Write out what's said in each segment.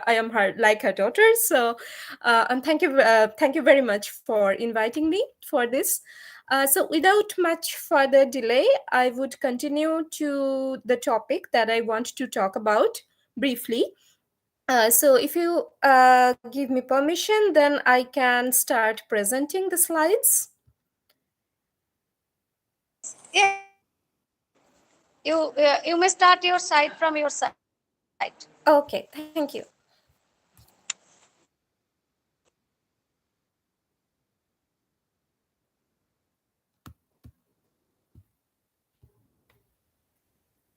I am her like her daughter. So, and thank you very much for inviting me for this. So, without much further delay, I would continue to the topic that I want to talk about briefly. So, if you give me permission, then I can start presenting the slides. Yes, you may start your side from your side. Okay, thank you.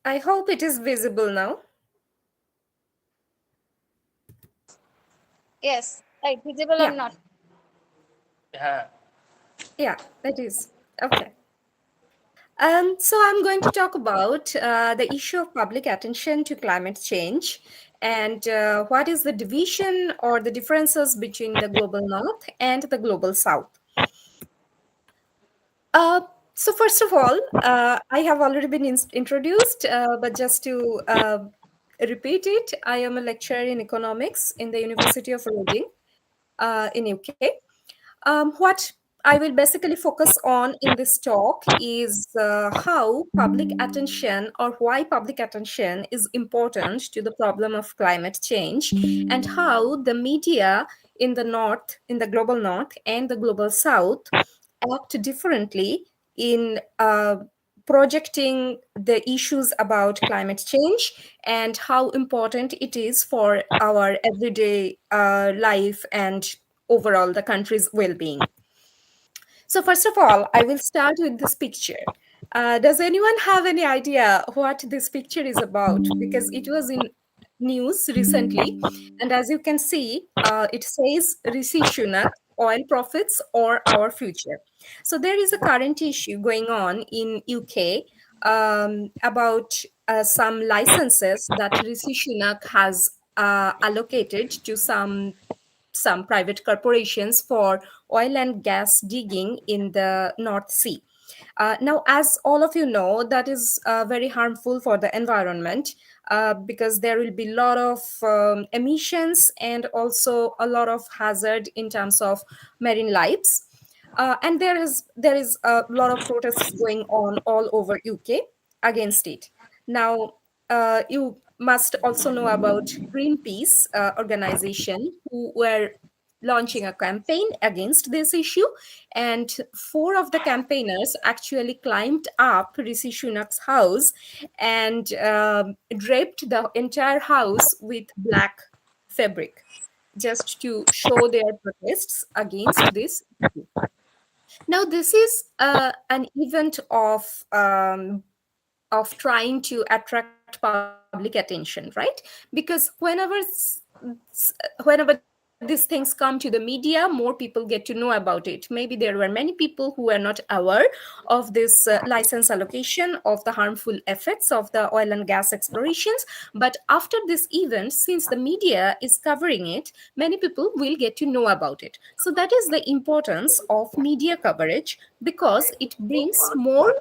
I hope it is visible now. Yes, right, visible or Yeah, not. yeah, that is. Okay. So I'm going to talk about the issue of public attention to climate change and what is the division or the differences between the global north and the global south. Uh, so first of all, I have already been introduced, but just to repeat it, I am a lecturer in economics in the University of Reading in UK. What I will basically focus on in this talk is how public attention or why public attention is important to the problem of climate change and how the media in the north, in the global north and the global south act differently in projecting the issues about climate change and how important it is for our everyday life and overall the country's well-being. So first of all, I will start with this picture. Does anyone have any idea what this picture is about? Because it was in news recently, and as you can see, it says Rishi Sunak, oil profits or our future. So there is a current issue going on in UK about some licenses that Rishi Sunak has allocated to some private corporations for oil and gas digging in the North Sea. Now, as all of you know, that is very harmful for the environment because there will be a lot of emissions and also a lot of hazard in terms of marine lives. And there is a lot of protests going on all over UK against it. Now, you must also know about Greenpeace organization who were launching a campaign against this issue, and four of the campaigners actually climbed up Rishi Sunak's house and draped the entire house with black fabric just to show their protests against this issue. Now, this is an event of trying to attract public attention, right? Because whenever these things come to the media, more people get to know about it. Maybe there were many people who were not aware of this license allocation, of the harmful effects of the oil and gas explorations. But after this event, since the media is covering it, many people will get to know about it. So that is the importance of media coverage because it brings more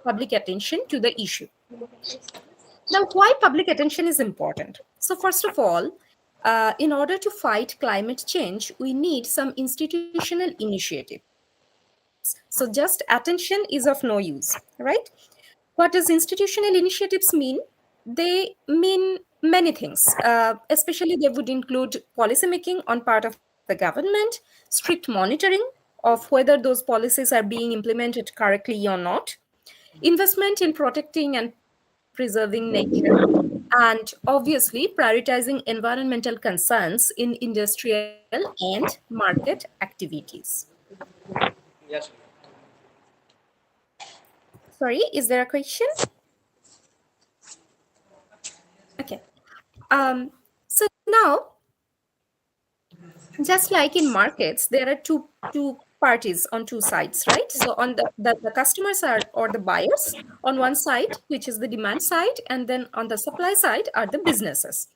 public attention to the issue. Now, why public attention is important? So, first of all, in order to fight climate change, we need some institutional initiatives. So, just attention is of no use, right? What does institutional initiatives mean? They mean many things. Especially, they would include policymaking on part of the government, strict monitoring of whether those policies are being implemented correctly or not, investment in protecting and preserving nature, and obviously prioritizing environmental concerns in industrial and market activities. Sorry, is there a question? Okay. So now, just like in markets, there are two parties on two sides, right? So on the customers are or the buyers on one side, which is the demand side, and then on the supply side are the businesses.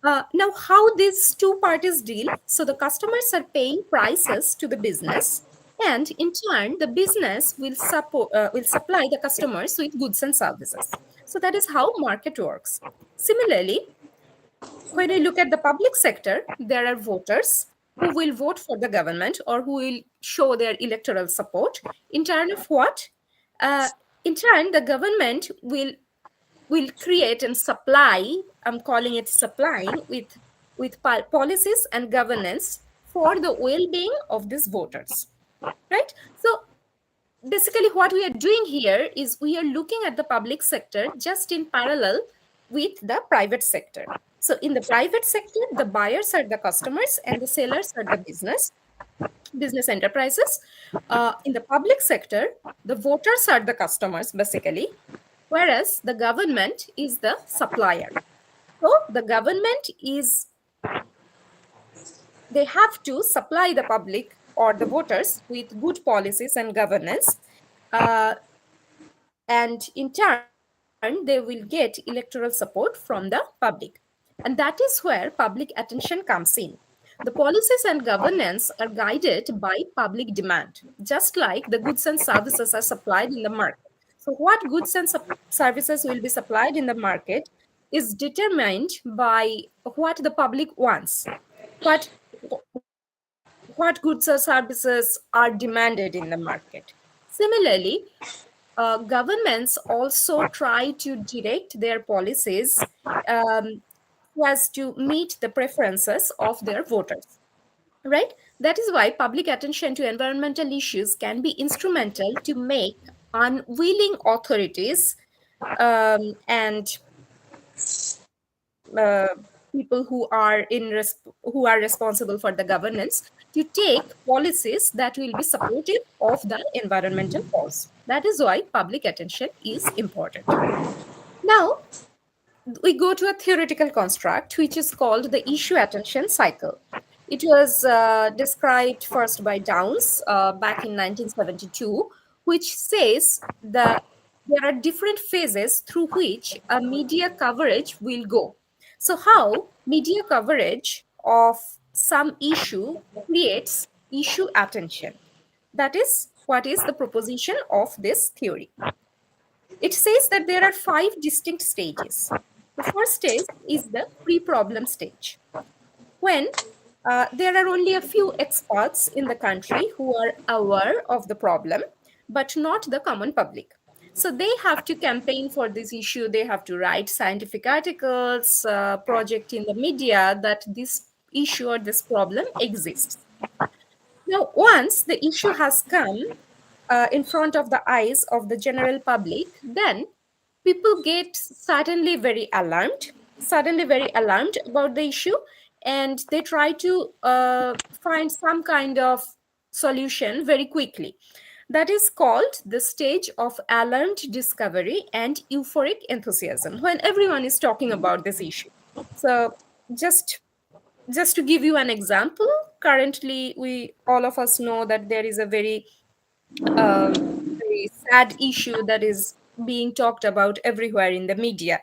Now, how these two parties deal? So the customers are paying prices to the business, and in turn, the business will supply the customers with goods and services. So that is how market works. Similarly, When you look at the public sector, there are voters who will vote for the government or who will show their electoral support. In turn of what? Uh, in turn, the government will create and supply. I'm calling it supplying with policies and governance for the well-being of these voters, right? So basically what we are doing here is we are looking at the public sector just in parallel with the private sector. So in the private sector, the buyers are the customers and the sellers are the business enterprises. In the public sector, the voters are the customers basically, whereas the government is the supplier. So the government is, they have to supply the public or the voters with good policies and governance, uh, and in turn they will get electoral support from the public. And that is where public attention comes in. The policies and governance are guided by public demand, just like the goods and services are supplied in the market. So what goods and services will be supplied in the market is determined by what the public wants, what what goods or services are demanded in the market. Similarly, governments also try to direct their policies um, so as to meet the preferences of their voters, right? That is why public attention to environmental issues can be instrumental to make unwilling authorities and people who are responsible for the governance to take policies that will be supportive of the environmental cause. That is why public attention is important. Now, we go to a theoretical construct which is called the issue attention cycle. It was described first by Downs back in 1972, which says that there are different phases through which a media coverage will go. So, how media coverage of some issue creates issue attention. That is what is the proposition of this theory. It says that there are five distinct stages. The first stage is the pre problem stage, when there are only a few experts in the country who are aware of the problem, but not the common public. So they have to campaign for this issue, they have to write scientific articles, project in the media that this issue or this problem exists. Now, once the issue has come in front of the eyes of the general public, then people get suddenly very alarmed about the issue, and they try to find some kind of solution very quickly. That is called the stage of alarmed discovery and euphoric enthusiasm when everyone is talking about this issue. So, just just to give you an example, currently we all of us know that there is a very sad issue that is being talked about everywhere in the media.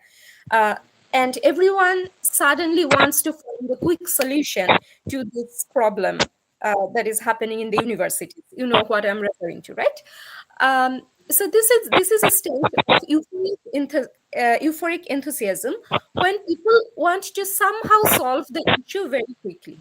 Uh, and everyone suddenly wants to find a quick solution to this problem that is happening in the universities. You know what I'm referring to, right? Um, so this is a state of euphoric enthusiasm when people want to somehow solve the issue very quickly.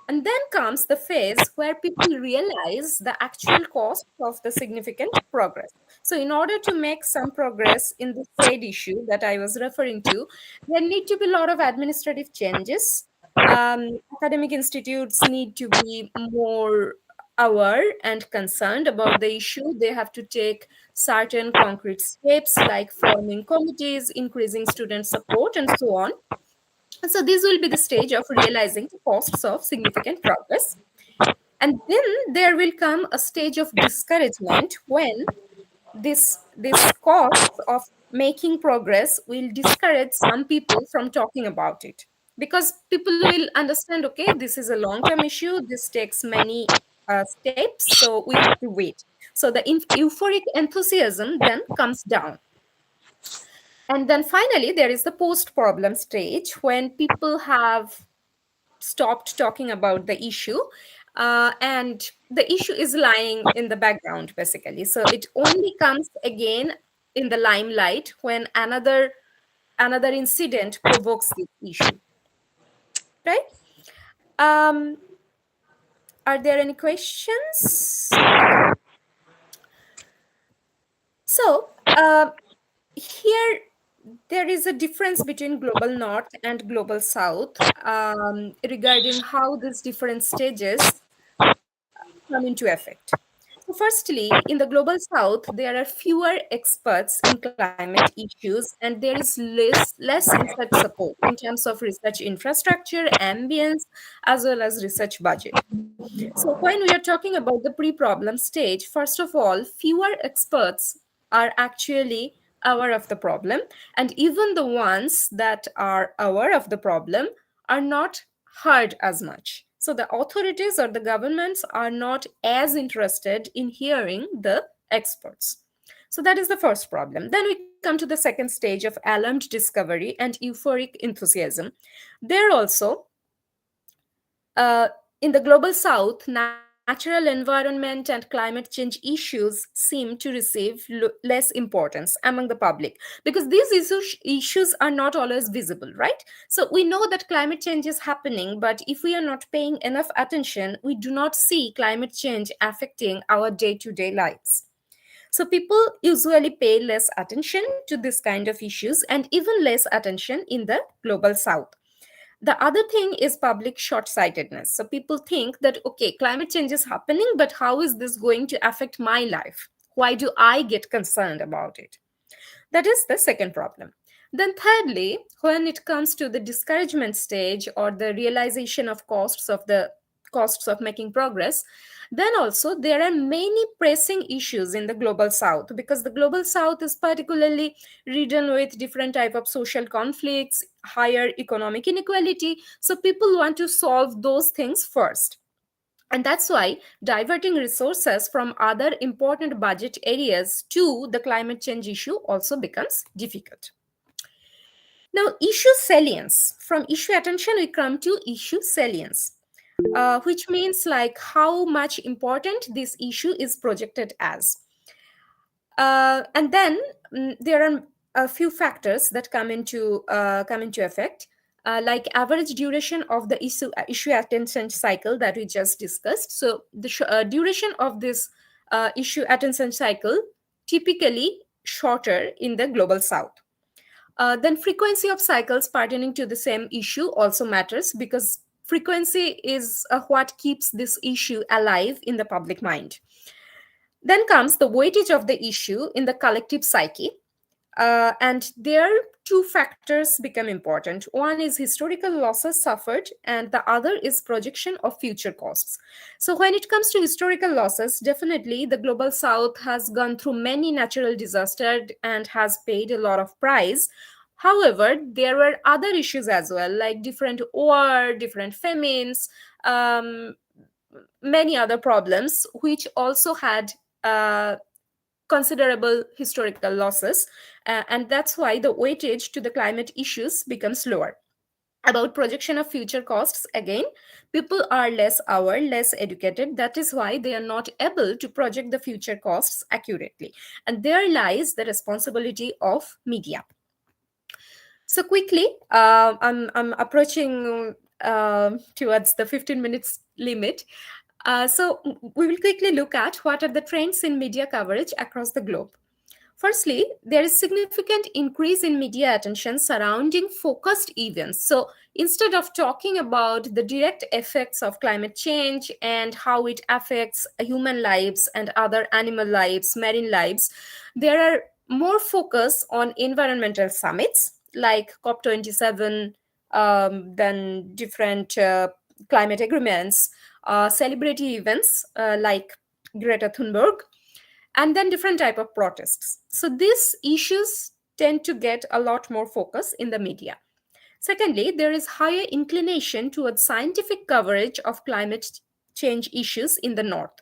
And then comes the phase where people realize the actual cost of the significant progress. So, in order to make some progress in the said issue that I was referring to, there need to be a lot of administrative changes. Academic institutes need to be more aware and concerned about the issue. They have to take certain concrete steps like forming committees, increasing student support, and so on. So this will be the stage of realizing the costs of significant progress. And then there will come a stage of discouragement when this cost of making progress will discourage some people from talking about it, because people will understand, okay, this is a long term issue, this takes many steps, so we have to wait. So the euphoric enthusiasm then comes down. And then finally, there is the post problem stage when people have stopped talking about the issue, and the issue is lying in the background basically. So it only comes again in the limelight when another incident provokes this issue. right? Um, are there any questions? Okay. So, here there is a difference between global north and global south regarding how these different stages come into effect. So, firstly, in the global south, there are fewer experts in climate issues, and there is less research support in terms of research infrastructure, ambience, as well as research budget. So, when we are talking about the pre problem stage, first of all, fewer experts are actually aware of the problem, and even the ones that are aware of the problem are not heard as much. So, the authorities or the governments are not as interested in hearing the experts. So, that is the first problem. Then we come to the second stage of alarmed discovery and euphoric enthusiasm. There also, uh, in the global south, natural environment and climate change issues seem to receive less importance among the public because these issues are not always visible, right? So we know that climate change is happening, but if we are not paying enough attention, we do not see climate change affecting our day to day lives. So people usually pay less attention to this kind of issues and even less attention in the global south. The other thing is public short sightedness. So people think that, okay, climate change is happening, but how is this going to affect my life? Why do I get concerned about it? That is the second problem. Then, thirdly, when it comes to the discouragement stage or the realization of costs of making progress, then also there are many pressing issues in the global south because the global south is particularly ridden with different type of social conflicts, higher economic inequality. So people want to solve those things first, and that's why diverting resources from other important budget areas to the climate change issue also becomes difficult. Now, issue salience. From issue attention, we come to issue salience, which means like how much important this issue is projected as. And then there are a few factors that come into effect, like average duration of the issue attention cycle that we just discussed. So the duration of this issue attention cycle typically shorter in the global south. Then frequency of cycles pertaining to the same issue also matters because frequency is what keeps this issue alive in the public mind. Then comes the weightage of the issue in the collective psyche. And there, two factors become important. One is historical losses suffered, and the other is projection of future costs. So, when it comes to historical losses, definitely the global south has gone through many natural disasters and has paid a lot of price. However, there were other issues as well, like different war, different famines, um, many other problems, which also had considerable historical losses, and that's why the weightage to the climate issues becomes lower. About projection of future costs, again, people are less aware, less educated. That is why they are not able to project the future costs accurately. And there lies the responsibility of media. So quickly, I'm approaching towards the 15 minutes limit. So we will quickly look at what are the trends in media coverage across the globe. Firstly, there is significant increase in media attention surrounding focused events. So instead of talking about the direct effects of climate change and how it affects human lives and other animal lives, marine lives, there are more focus on environmental summits like COP27, then different climate agreements, celebrity events like Greta Thunberg, and then different type of protests. So these issues tend to get a lot more focus in the media. Secondly, there is higher inclination towards scientific coverage of climate change issues in the north.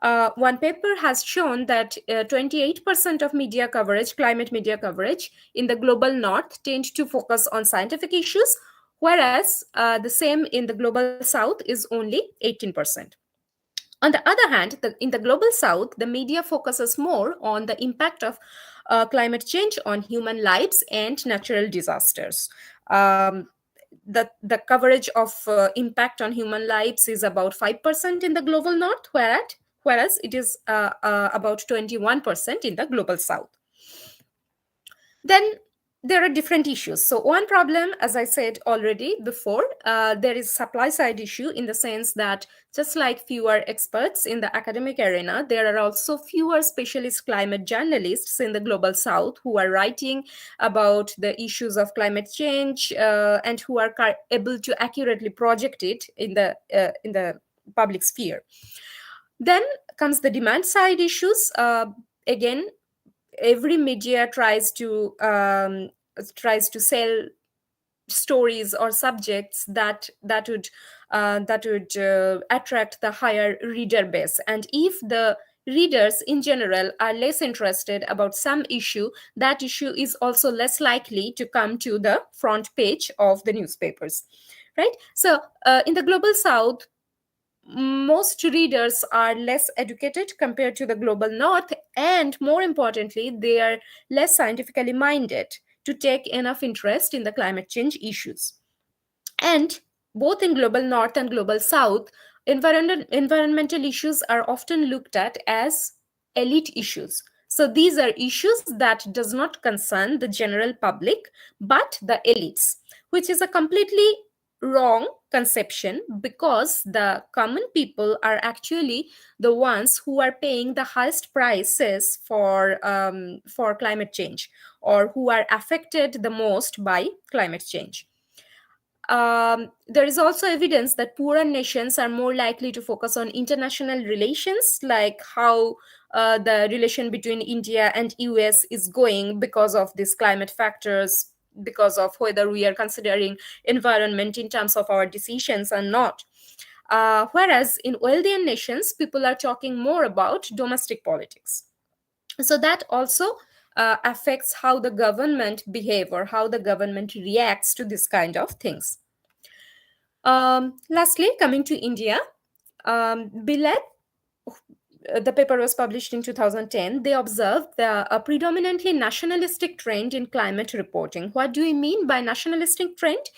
One paper has shown that 28% of media coverage, climate media coverage in the global north, tend to focus on scientific issues, whereas the same in the global south is only 18%. On the other hand, in the global south, the media focuses more on the impact of climate change on human lives and natural disasters. Um, the coverage of impact on human lives is about 5% in the global north, whereas it is about 21% in the global south. Then there are different issues. So one problem, as I said already before, there is supply side issue, in the sense that just like fewer experts in the academic arena, there are also fewer specialist climate journalists in the global south who are writing about the issues of climate change, and who are able to accurately project it in the public sphere. Then comes the demand side issues. Again, every media tries to sell stories or subjects that would attract the higher reader base, and if the readers in general are less interested about some issue, that issue is also less likely to come to the front page of the newspapers, right? So in the global south, most readers are less educated compared to the global north, and more importantly, they are less scientifically minded to take enough interest in the climate change issues. And both in global north and global south, environmental issues are often looked at as elite issues. So these are issues that does not concern the general public, but the elites, which is a completely wrong conception, because the common people are actually the ones who are paying the highest prices for climate change, or who are affected the most by climate change. There is also evidence that poorer nations are more likely to focus on international relations, like how the relation between India and US is going because of these climate factors, because of whether we are considering environment in terms of our decisions or not. Whereas in wealthier nations, people are talking more about domestic politics. So that also affects how the government behave, or how the government reacts to this kind of things. Lastly, coming to India, Bilal, the paper was published in 2010. They observed a predominantly nationalistic trend in climate reporting. What do we mean by nationalistic trend?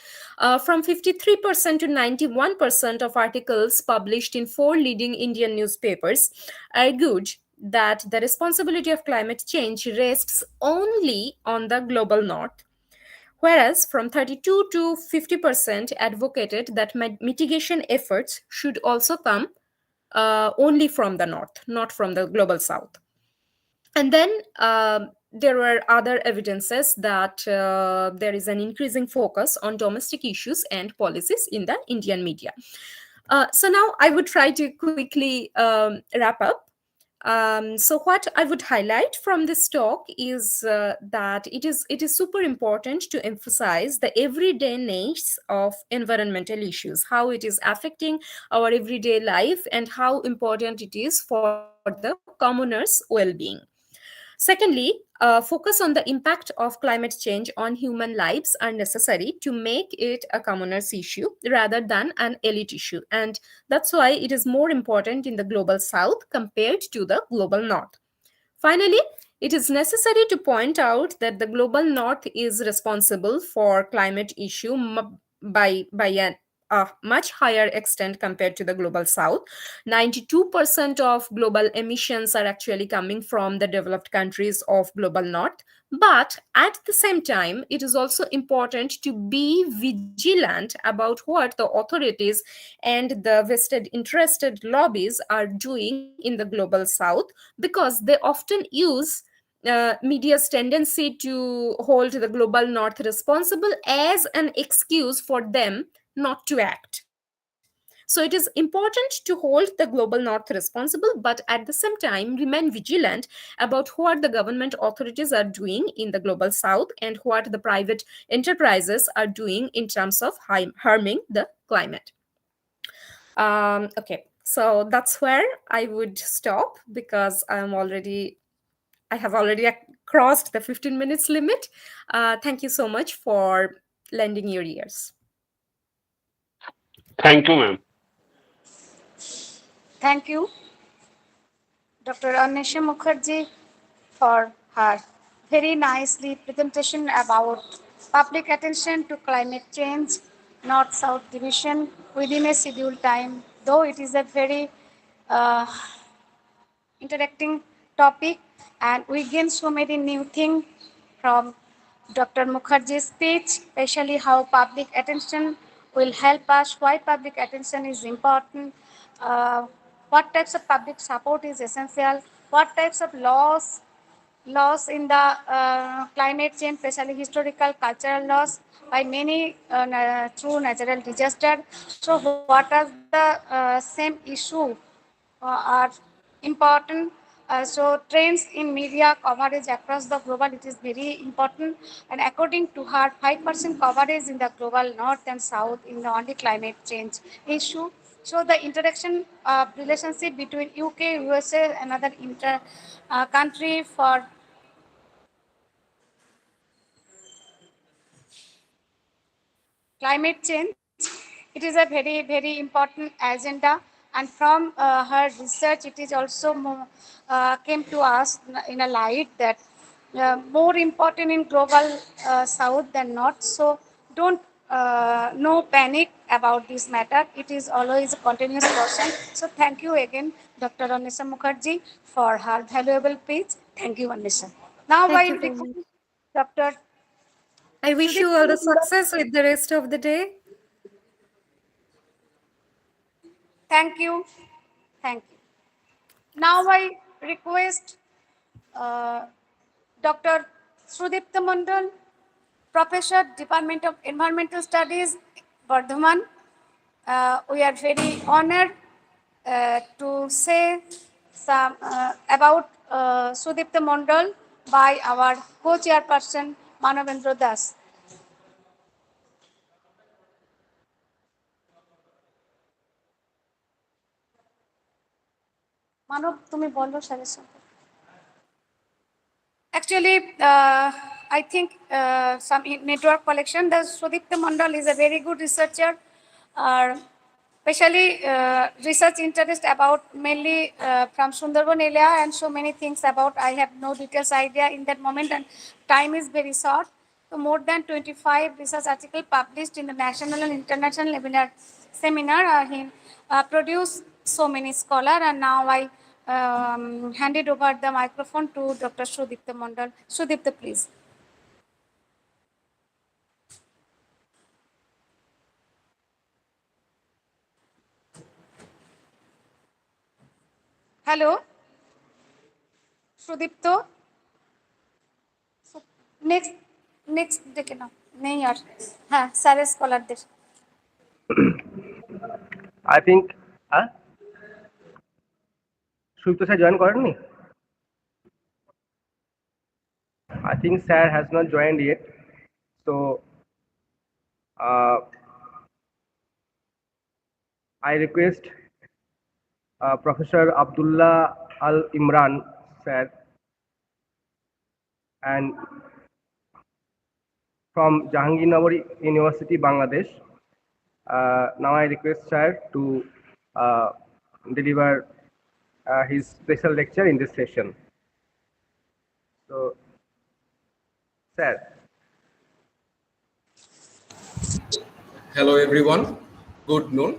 From 53% to 91% of articles published in four leading Indian newspapers argued that the responsibility of climate change rests only on the global north, whereas from 32 to 50% advocated that mitigation efforts should also come only from the north, not from the global south. And then there were other evidences that there is an increasing focus on domestic issues and policies in the Indian media. So now I would try to quickly wrap up. So what I would highlight from this talk is that it is super important to emphasize the everyday needs of environmental issues, how it is affecting our everyday life, and how important it is for the commoners' well-being. Secondly, focus on the impact of climate change on human lives are necessary to make it a commoner's issue rather than an elite issue. And that's why it is more important in the global south compared to the global north. Finally, it is necessary to point out that the global north is responsible for climate issue by a much higher extent compared to the global south. 92% of global emissions are actually coming from the developed countries of global north. But at the same time, it is also important to be vigilant about what the authorities and the vested interested lobbies are doing in the global south, because they often use media's tendency to hold the global north responsible as an excuse for them not to act. So it is important to hold the global north responsible, but at the same time remain vigilant about what the government authorities are doing in the global south, and what the private enterprises are doing in terms of harming the climate. Okay, so that's where I would stop, because I have already crossed the 15 minutes limit. Thank you so much for lending your ears. Thank you, ma'am. Thank you, Dr. Anisha Mukherjee, for her very nicely presentation about public attention to climate change North South division within a scheduled time, though it is a very uh, interacting topic, and we gain so many new things from Dr. Mukherjee's speech, especially how public attention will help us, why public attention is important, what types of public support is essential, what types of loss in the climate change, especially historical, cultural loss by many through natural disaster. So, what are the same issue are important. So trends in media coverage across the global, it is very important. And according to her, 5% coverage in the global north and south in the only climate change issue. So the interaction relationship between UK, USA, another country for climate change, it is a very important agenda, and from her research it is also came to us in a light that more important in global south than north. So don't no panic about this matter, it is always a continuous process. So thank you again, Dr. Anisha Mukherjee, for her valuable speech. Thank you, Anisha. Now I Thank you so much. request Dr. I wish Sudip. you all the success with the rest of the day. Thank you. Thank you. Now I request uh, Dr. Sudipta Mandal, Professor, Department of Environmental Studies, Bardhaman. We are very honored to say some about Sudipta Mandal by our co-chairperson Manavendra Das. মানব তুমি বলো স্যারের সঙ্গে Actually, I think some network collection. The Sudipta Mandal is a very good researcher, especially research interest about mainly from Sundarban area and so many things about. I have no details idea in that moment, and time is very short. So more than 25 research articles published in the national and international seminar. He produced so many scholars, and now I handed over the microphone to Dr. Sudipta Mandal. Sudipta, please. Hello, Sudipto. Next next देखे ना नहीं यार हाँ सारे scholar देख I think সুপ্ত sir join করেননি I think sir has not joined yet, so I request Professor Abdullah Al Imran sir and from Jahangirnagar University, Bangladesh. Now I request sir to deliver his special lecture in this session. So, sir. Hello everyone, good noon.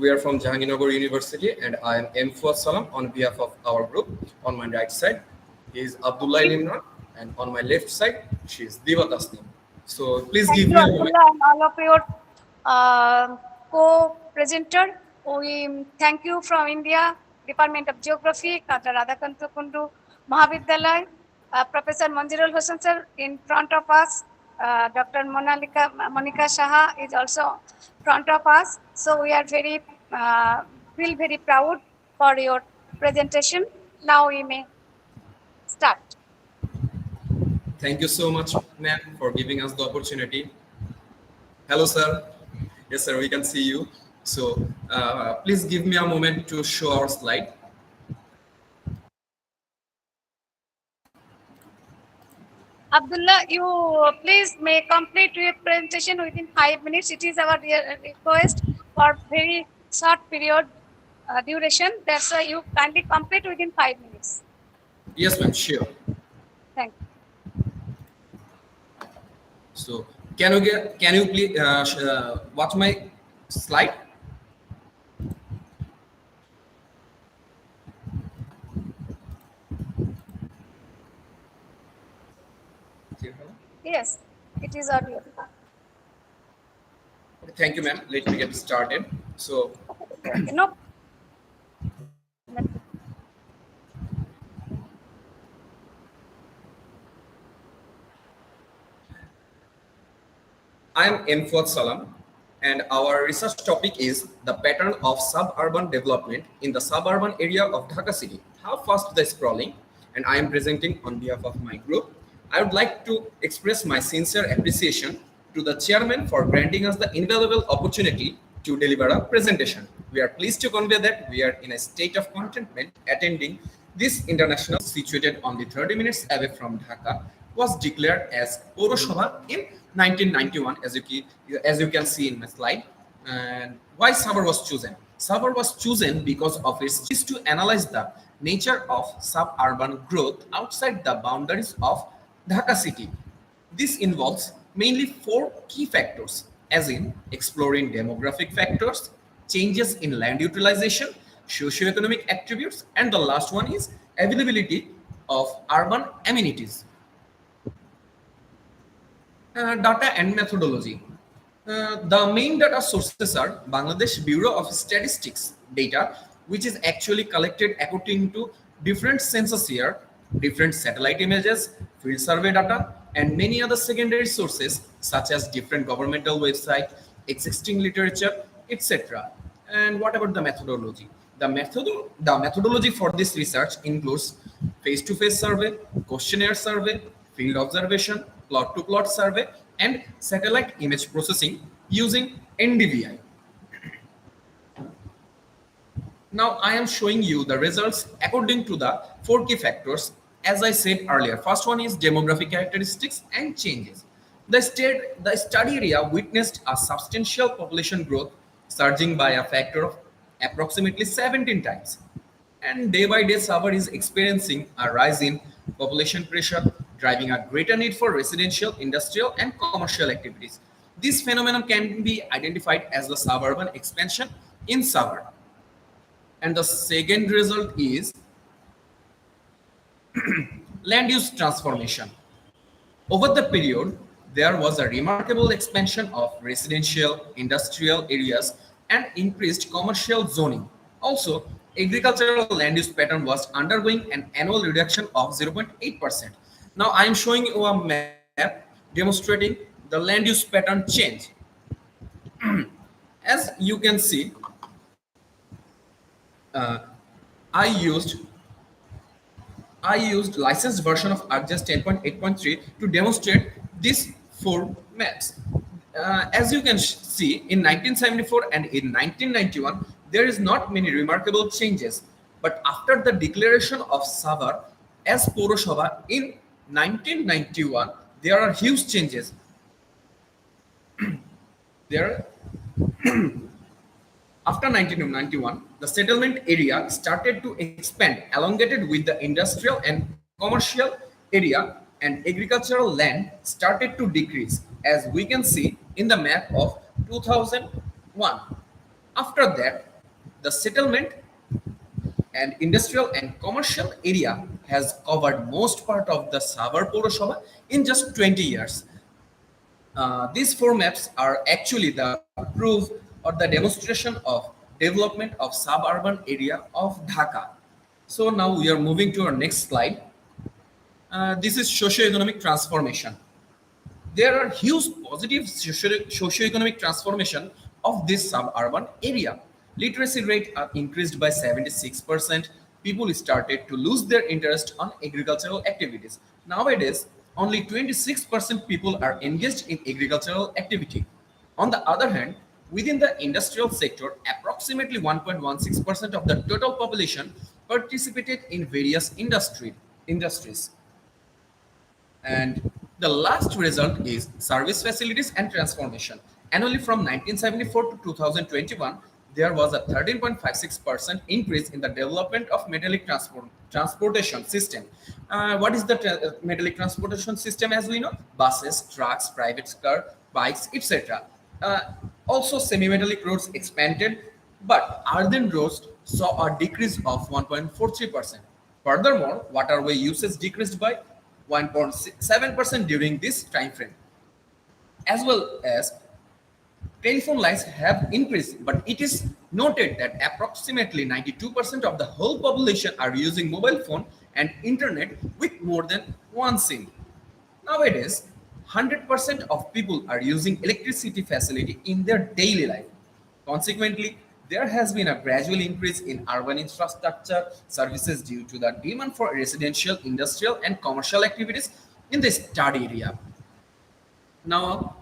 We are from Jahangirnagar University and I am M. Fuad Salam on behalf of our group. On my right side is Abdullah Imran and on my left side she is Diva Tasnim. So please Thank give you, me a moment. Abdullah, and all of your co-presenter. We thank you from India, Department of Geography, Katra Radhakanta Kundu Mahavidyalaya, Professor Manjirul Hossain sir in front of us. Dr. Monica Shaha is also front of us. So we are very feel very proud for your presentation. Now we may start. Thank you so much, ma'am, for giving us the opportunity. Hello, sir. Yes, sir, we can see you. So please give me a moment to show our slide. Abdullah, you please may complete your presentation within 5 minutes. It is our request for very short period duration. That's why you kindly complete within 5 minutes. Yes, ma'am, sure. Thank you. So Can you please watch my slide? Yes, it is audio. Okay, thank you, ma'am. Let me get started. So, Okay, no. I am Emfuad Salam, and our research topic is the pattern of suburban development in the suburban area of Dhaka city. How fast the sprawling, and I am presenting on behalf of my group. I would like to express my sincere appreciation to the chairman for granting us the invaluable opportunity to deliver a presentation. We are pleased to convey that we are in a state of contentment attending this international situated only 30 minutes away from Dhaka was declared as Poroshobha in 1991 as you can see in my slide. And why Savar was chosen? Savar was chosen because of its is to analyze the nature of suburban growth outside the boundaries of Dhaka city. This involves mainly four key factors, as in exploring demographic factors, changes in land utilization, socioeconomic attributes, and the last one is availability of urban amenities. Data and methodology. The main data sources are Bangladesh Bureau of Statistics data, which is actually collected according to different census year, different satellite images, field survey data, and many other secondary sources such as different governmental website, existing literature, etc. And what about the methodology? The methodology for this research includes face-to-face survey, questionnaire survey, field observation, plot-to-plot survey, and satellite image processing using NDVI. Now I am showing you the results according to the four key factors. As I said earlier, first one is demographic characteristics and changes. The study area witnessed a substantial population growth, surging by a factor of approximately 17 times. And day by day, Savar is experiencing a rise in population pressure, driving a greater need for residential, industrial, and commercial activities. This phenomenon can be identified as the suburban expansion in Savar. And the second result is land use transformation. Over the period, there was a remarkable expansion of residential, industrial areas and increased commercial zoning. Also, agricultural land use pattern was undergoing an annual reduction of 0.8%. Now, I am showing you a map demonstrating the land use pattern change. As you can see, uh, I used I used licensed version of ArcGIS 10.8.3 to demonstrate these four maps. As you can see, in 1974 and in 1991, there is not many remarkable changes. But after the declaration of Savar as Poroshobha in 1991, there are huge changes. There After 1991, the settlement area started to expand, elongated with the industrial and commercial area, and agricultural land started to decrease, as we can see in the map of 2001. After that, the settlement and industrial and commercial area has covered most part of the Savar Poroshobha in just 20 years. These four maps are actually the proof or the demonstration of development of suburban area of Dhaka. So now we are moving to our next slide. This is socio-economic transformation. There are huge positive socio-economic transformation of this suburban area. Literacy rate are increased by 76%. People started to lose their interest on agricultural activities. Nowadays, only 26% people are engaged in agricultural activity. On the other hand, within the industrial sector, approximately 1.16% of the total population participated in various industries. And the last result is service facilities and transformation. Annually from 1974 to 2021, there was a 13.56% increase in the development of transportation system. What is the metallic transportation system? As we know, buses, trucks, private car, bikes, etc. Uh, Also, semi-metallic roads expanded, but earthen roads saw a decrease of 1.43%. Furthermore, waterway usage decreased by 1.7% during this time frame, as well as telephone lines have increased, but it is noted that approximately 92% of the whole population are using mobile phone and internet with more than one SIM. Nowadays, 100% of people are using electricity facility in their daily life. Consequently, there has been a gradual increase in urban infrastructure services due to the demand for residential, industrial, and commercial activities in the study area. Now,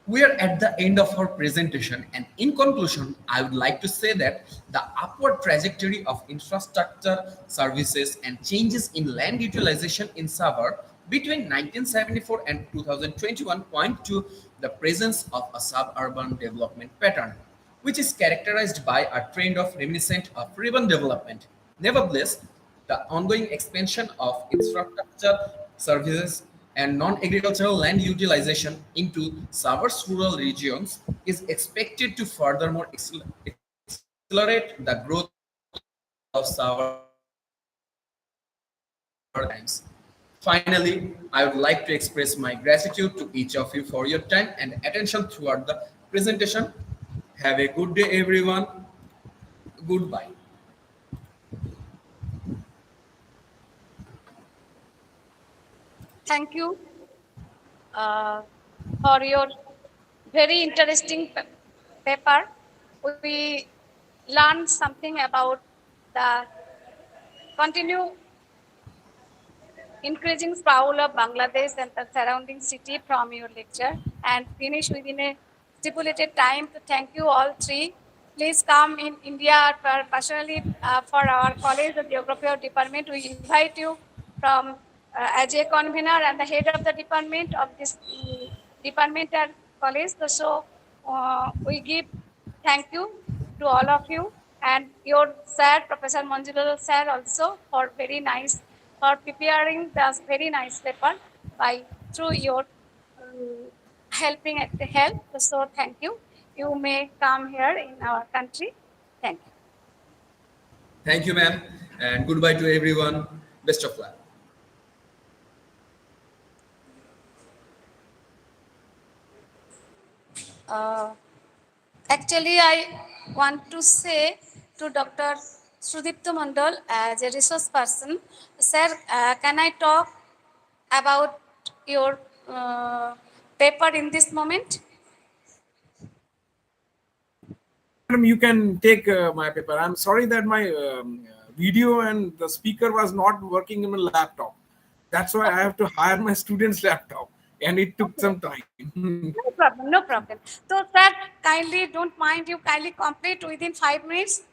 we are at the end of our presentation, and in conclusion, I would like to say that the upward trajectory of infrastructure services and changes in land utilization in Savur between 1974 and 2021 point to the presence of a suburban development pattern, which is characterized by a trend of reminiscent of urban development. Nevertheless, the ongoing expansion of infrastructure, services, and non-agricultural land utilization into Savar's rural regions is expected to furthermore accelerate the growth of Savar in the coming times. Finally, I would like to express my gratitude to each of you for your time and attention throughout the presentation. Have a good day, everyone. Goodbye. Thank you uh, for your very interesting paper. We learned something about the continue increasing sprawl of Bangladesh and the surrounding city from your lecture and finish within a stipulated time. To thank you all three. Please come in India personally for our college, the geography of department. We invite you from as a convener and the head of the department of this department and college. So we give thank you to all of you and your sir, Professor Manjulal sir, also for very nice for preparing this very nice paper by through your helping at the help. So thank you. You may come here in our country. Thank you. Thank you, ma'am, and goodbye to everyone. Best of luck. Uh, Actually, I want to say to Dr. Sudipto Mandal as a resource person, sir, can I talk about your paper in this moment? Madam, you can take my paper. I'm sorry that my video and the speaker was not working in my laptop. That's why I Okay. have to hire my student's laptop, and it took Okay. some time. No problem, no problem. So, sir, kindly don't mind you kindly complete within 5 minutes.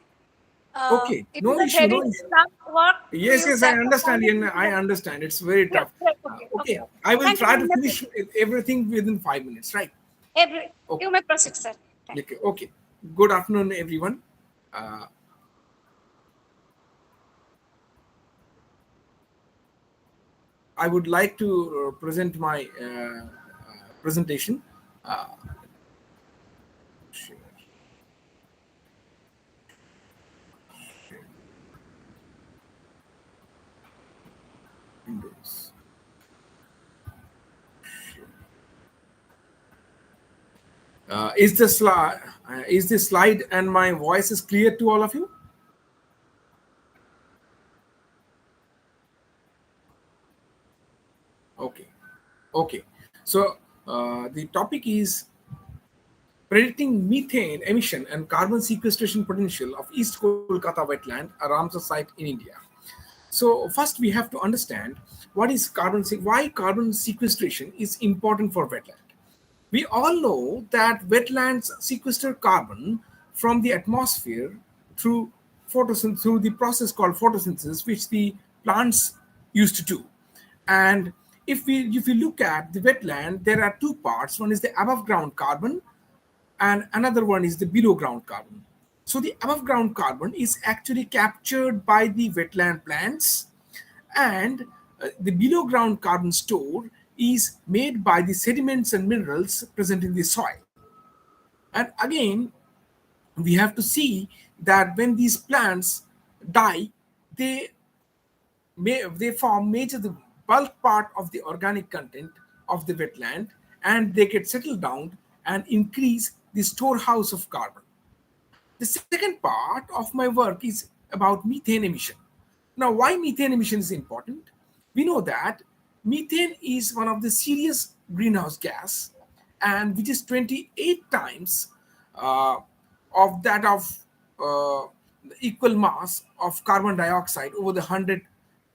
Okay, It is no a issue, very no issue. tough work to Yes, you, yes, I sir. So understand, kindly and give me I the understand. It's very yes, tough. yes, okay, okay, Okay, okay. I will Thank you. try You to may finish proceed. everything within 5 minutes, right? Okay, You may proceed, sir. Thank you. okay, okay. Good afternoon, everyone. Uh, I would like to present my presentation. Uh, share Windows. Is the slide and my voice is clear to all of you? Okay, okay. So the topic is predicting methane emission and carbon sequestration potential of East Kolkata wetland, a Ramsar site in India. So first we have to understand what is why carbon sequestration is important for wetland. We all know that wetlands sequester carbon from the atmosphere through through the process called photosynthesis, which the plants used to do. And if you look at the wetland, there are two parts. One is the above ground carbon, and another one is the below ground carbon. So the above ground carbon is actually captured by the wetland plants, and the below ground carbon store is made by the sediments and minerals present in the soil. And again, we have to see that when these plants die, they they form major the bulk part of the organic content of the wetland, and they get settled down and increase the storehouse of carbon. The second part of my work is about methane emission. Now, why methane emission is important? We know that methane is one of the serious greenhouse gas, and which is 28 times uh, of that of the equal mass of carbon dioxide over the 100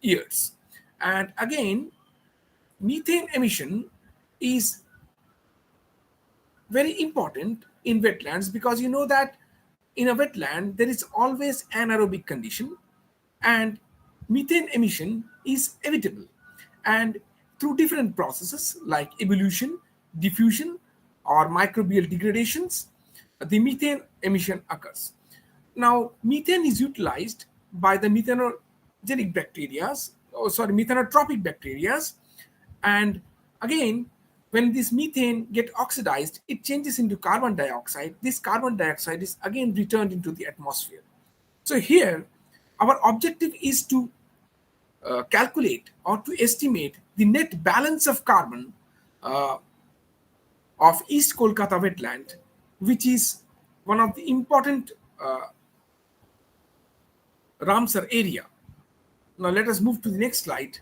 years. And again, methane emission is very important in wetlands, because you know that in a wetland there is always anaerobic condition, and methane emission is evitable, and through different processes like evolution, diffusion, or microbial degradations, the methane emission occurs. Now, methane is utilized by the methanogenic bacteria, methanotropic bacteria, and again, when this methane get oxidized, it changes into carbon dioxide. This carbon dioxide is again returned into the atmosphere. So here, our objective is to calculate or to estimate the net balance of carbon uh, of East Kolkata wetland, which is one of the important Ramsar area. Now let us move to the next slide.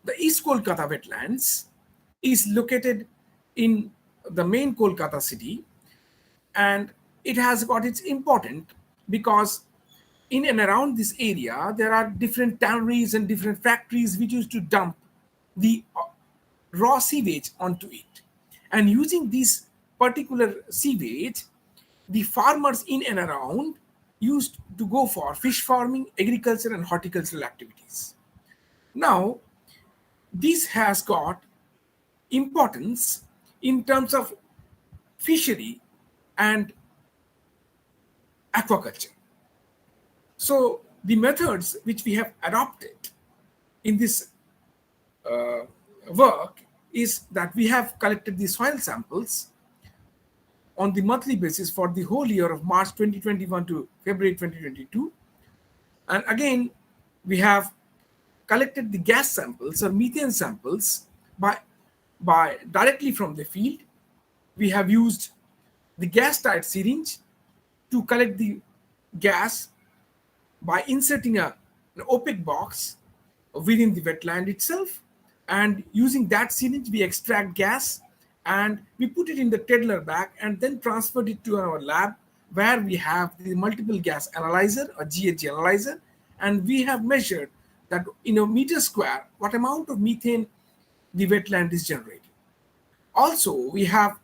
The East Kolkata wetlands is located in the main Kolkata city, and it has got its important because in and around this area there are different tanneries and different factories which used to dump the raw sewage onto it. And using this particular sewage, the farmers in and around used to go for fish farming, agriculture, and horticultural activities. Now, this has got importance in terms of fishery and aquaculture. So, the methods which we have adopted in this work is that we have collected the soil samples on the monthly basis for the whole year of March 2021 to February 2022. And again, we have collected the gas samples or methane samples by directly from the field. We have used the gas tight syringe to collect the gas by inserting an opaque box within the wetland itself, and using that syringe we extract gas and we put it in the Tedler bag and then transferred it to our lab, where we have the multiple gas analyzer or GHG analyzer, and we have measured that in a meter square what amount of methane the wetland is generating. Also, we have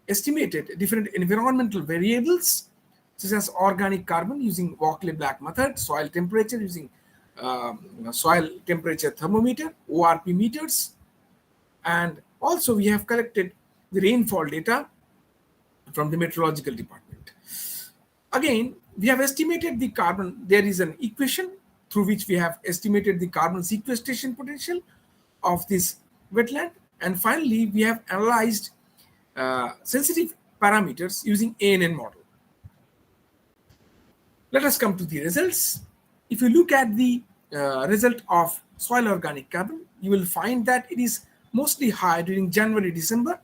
estimated different environmental variables such as organic carbon using Walkley Black method, soil temperature using soil temperature thermometer, ORP meters, and also we have collected the rainfall data from the meteorological department. Again, we have estimated the carbon. There is an equation through which we have estimated the carbon sequestration potential of this wetland. And finally, we have analyzed sensitive parameters using ANN model. Let us come to the results. If you look at the result of soil organic carbon, you will find that it is mostly high during January, December,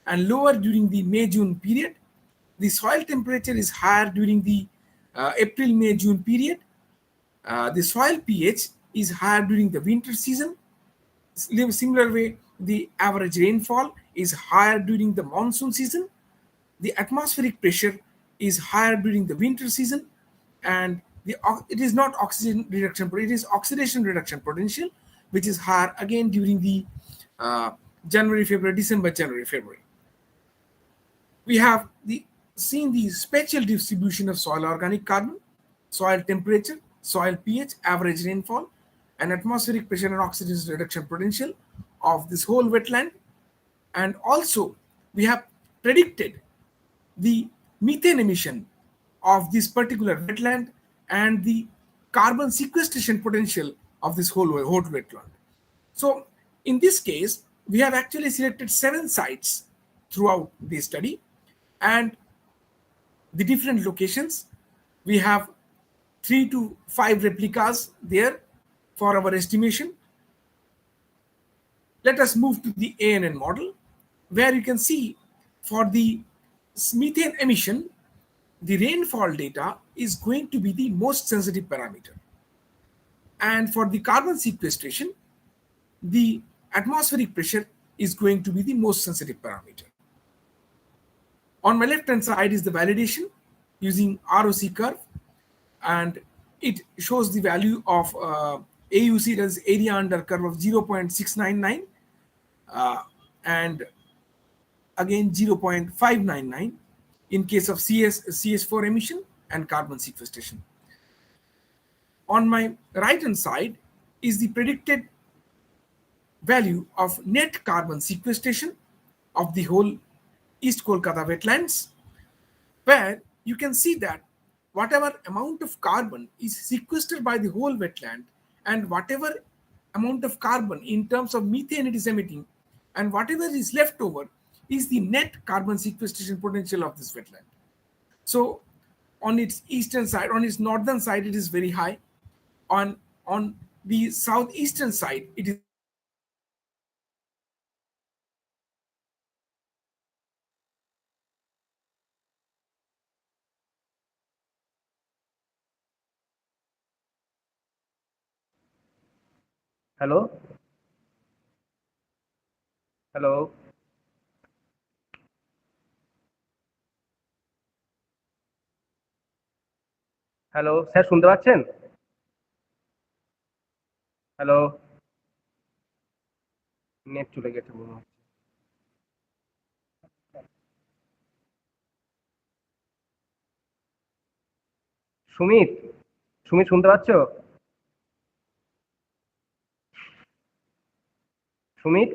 and lower during the May, June period. The soil temperature is higher during the April, May, June period. The soil pH is higher during the winter season. Similar way, the average rainfall is higher during the monsoon season. The atmospheric pressure is higher during the winter season, and it is not oxygen reduction, but it is oxidation reduction potential, which is higher again during the January, February, December, January, February. We have seen the spatial distribution of soil organic carbon, soil temperature, soil pH, average rainfall, and atmospheric pressure and oxidation reduction potential of this whole wetland. And also, we have predicted the methane emission of this particular wetland and the carbon sequestration potential of this whole wetland. So in this case, we have actually selected 7 sites throughout the study, and the different locations. We have 3 to 5 replicas there for our estimation. Let us move to the ANN model, where you can see for the methane emission, the rainfall data is going to be the most sensitive parameter. And for the carbon sequestration, the atmospheric pressure is going to be the most sensitive parameter. On my left hand side is the validation using ROC curve, and it shows the value of AUC, that is area under curve, of 0.699 and again 0.599 in case of CS4 emission and carbon sequestration. On my right hand side is the predicted value of net carbon sequestration of the whole East Kolkata wetlands, where you can see that whatever amount of carbon is sequestered by the whole wetland, and whatever amount of carbon in terms of methane it is emitting, and whatever is left over is the net carbon sequestration potential of this wetland. So on its eastern side, on its northern side, it is very high. On the southeastern side, it is hello, hello, hello, sir শুনতে পাচ্ছেন? Hello, net চলে গেছে মনে হচ্ছে। সুমিত, সুমিত শুনতে পাচ্ছ? Sumit?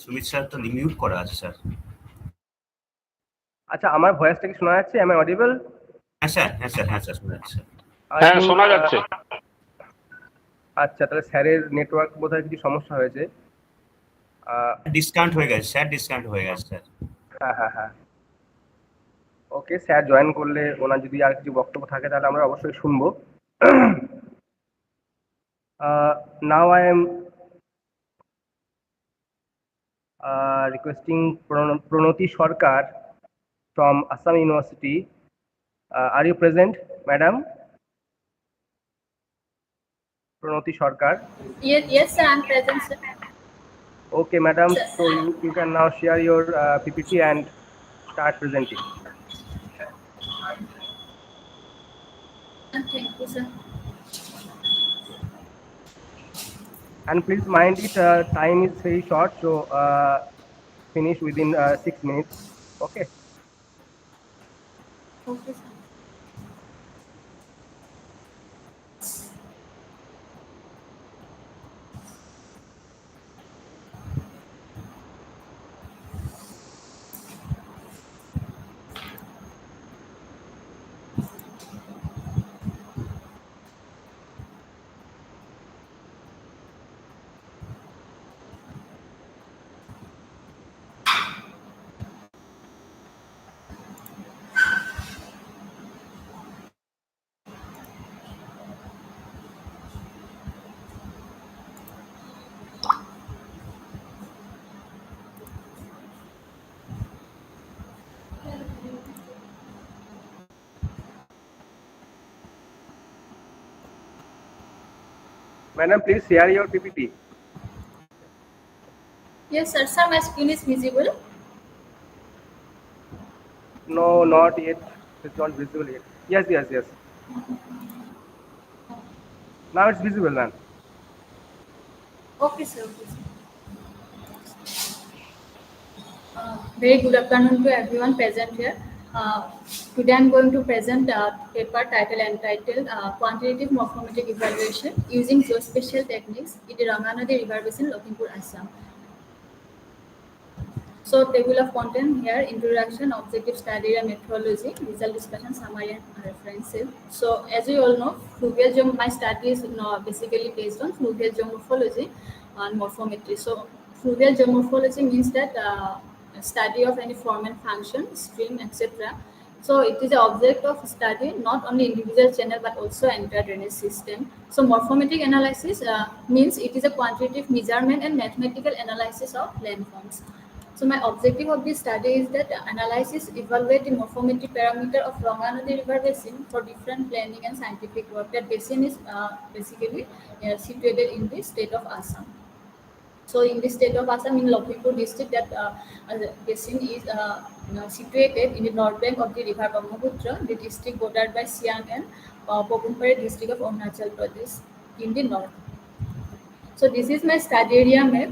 Sumit sir তো mute করা আছে স্যার। আচ্ছা, আমার ভয়েসটা কি শোনা যাচ্ছে? আমি অডিবল? হ্যাঁ স্যার, হ্যাঁ স্যার, হ্যাঁ স্যার, শোনা যাচ্ছে। হ্যাঁ, শোনা যাচ্ছে। আচ্ছা, তাহলে স্যারের নেটওয়ার্ক বোধহয় কিছু সমস্যা হয়েছে। ডিসকাউন্ট হয়ে গেছে স্যার, ডিসকাউন্ট হয়ে গেছে স্যার। হ্যাঁ হ্যাঁ হ্যাঁ, ওকে। স্যার জয়েন করলে ওনার যদি আর কিছু বক্তব্য থাকে তাহলে আমরা অবশ্যই শুনবো। Now I am requesting Pranoti Sarkar from Assam University. Are you present, madam? Pranoti Sarkar. Yes, sir, I'm present, sir. Okay, madam. So you can now share your PPT and start presenting. Thank you, sir. And please mind it, time is very short, so finish within 6 minutes. Okay. Okay, sir. Madam, please share your PPT. Yes, sir. Sir, my screen is visible. No, not yet. It's not visible yet. Yes, yes, yes. Now it's visible, ma'am. Okay, sir. Okay, sir. Very good afternoon to everyone present here. Today I'm going to present a paper title entitled Quantitative Morphometric Evaluation Using Geospatial Techniques in the Ranganadi River Basin, Lakhimpur, Assam. So table of content here: introduction, objective study and methodology, result discussion, summary and references. So as you all know, my study is basically based on fluvial geomorphology and morphometry. So fluvial geomorphology means that study of any form and function, stream, etc. So it is the object of study not only individual channel but also entire drainage system. So morphometric analysis means it is a quantitative measurement and mathematical analysis of landforms. So my objective of this study is that analysis evaluate the morphometric parameter of Ranganadi River Basin for different planning and scientific work. That basin is basically situated in the state of Assam. So in the state of Assam, in Lakhimpur district, that the basin is situated in the north bank of the river Brahmaputra, the district bordered by Siang and Papumpare district of Arunachal Pradesh in the north. So this is my study area map.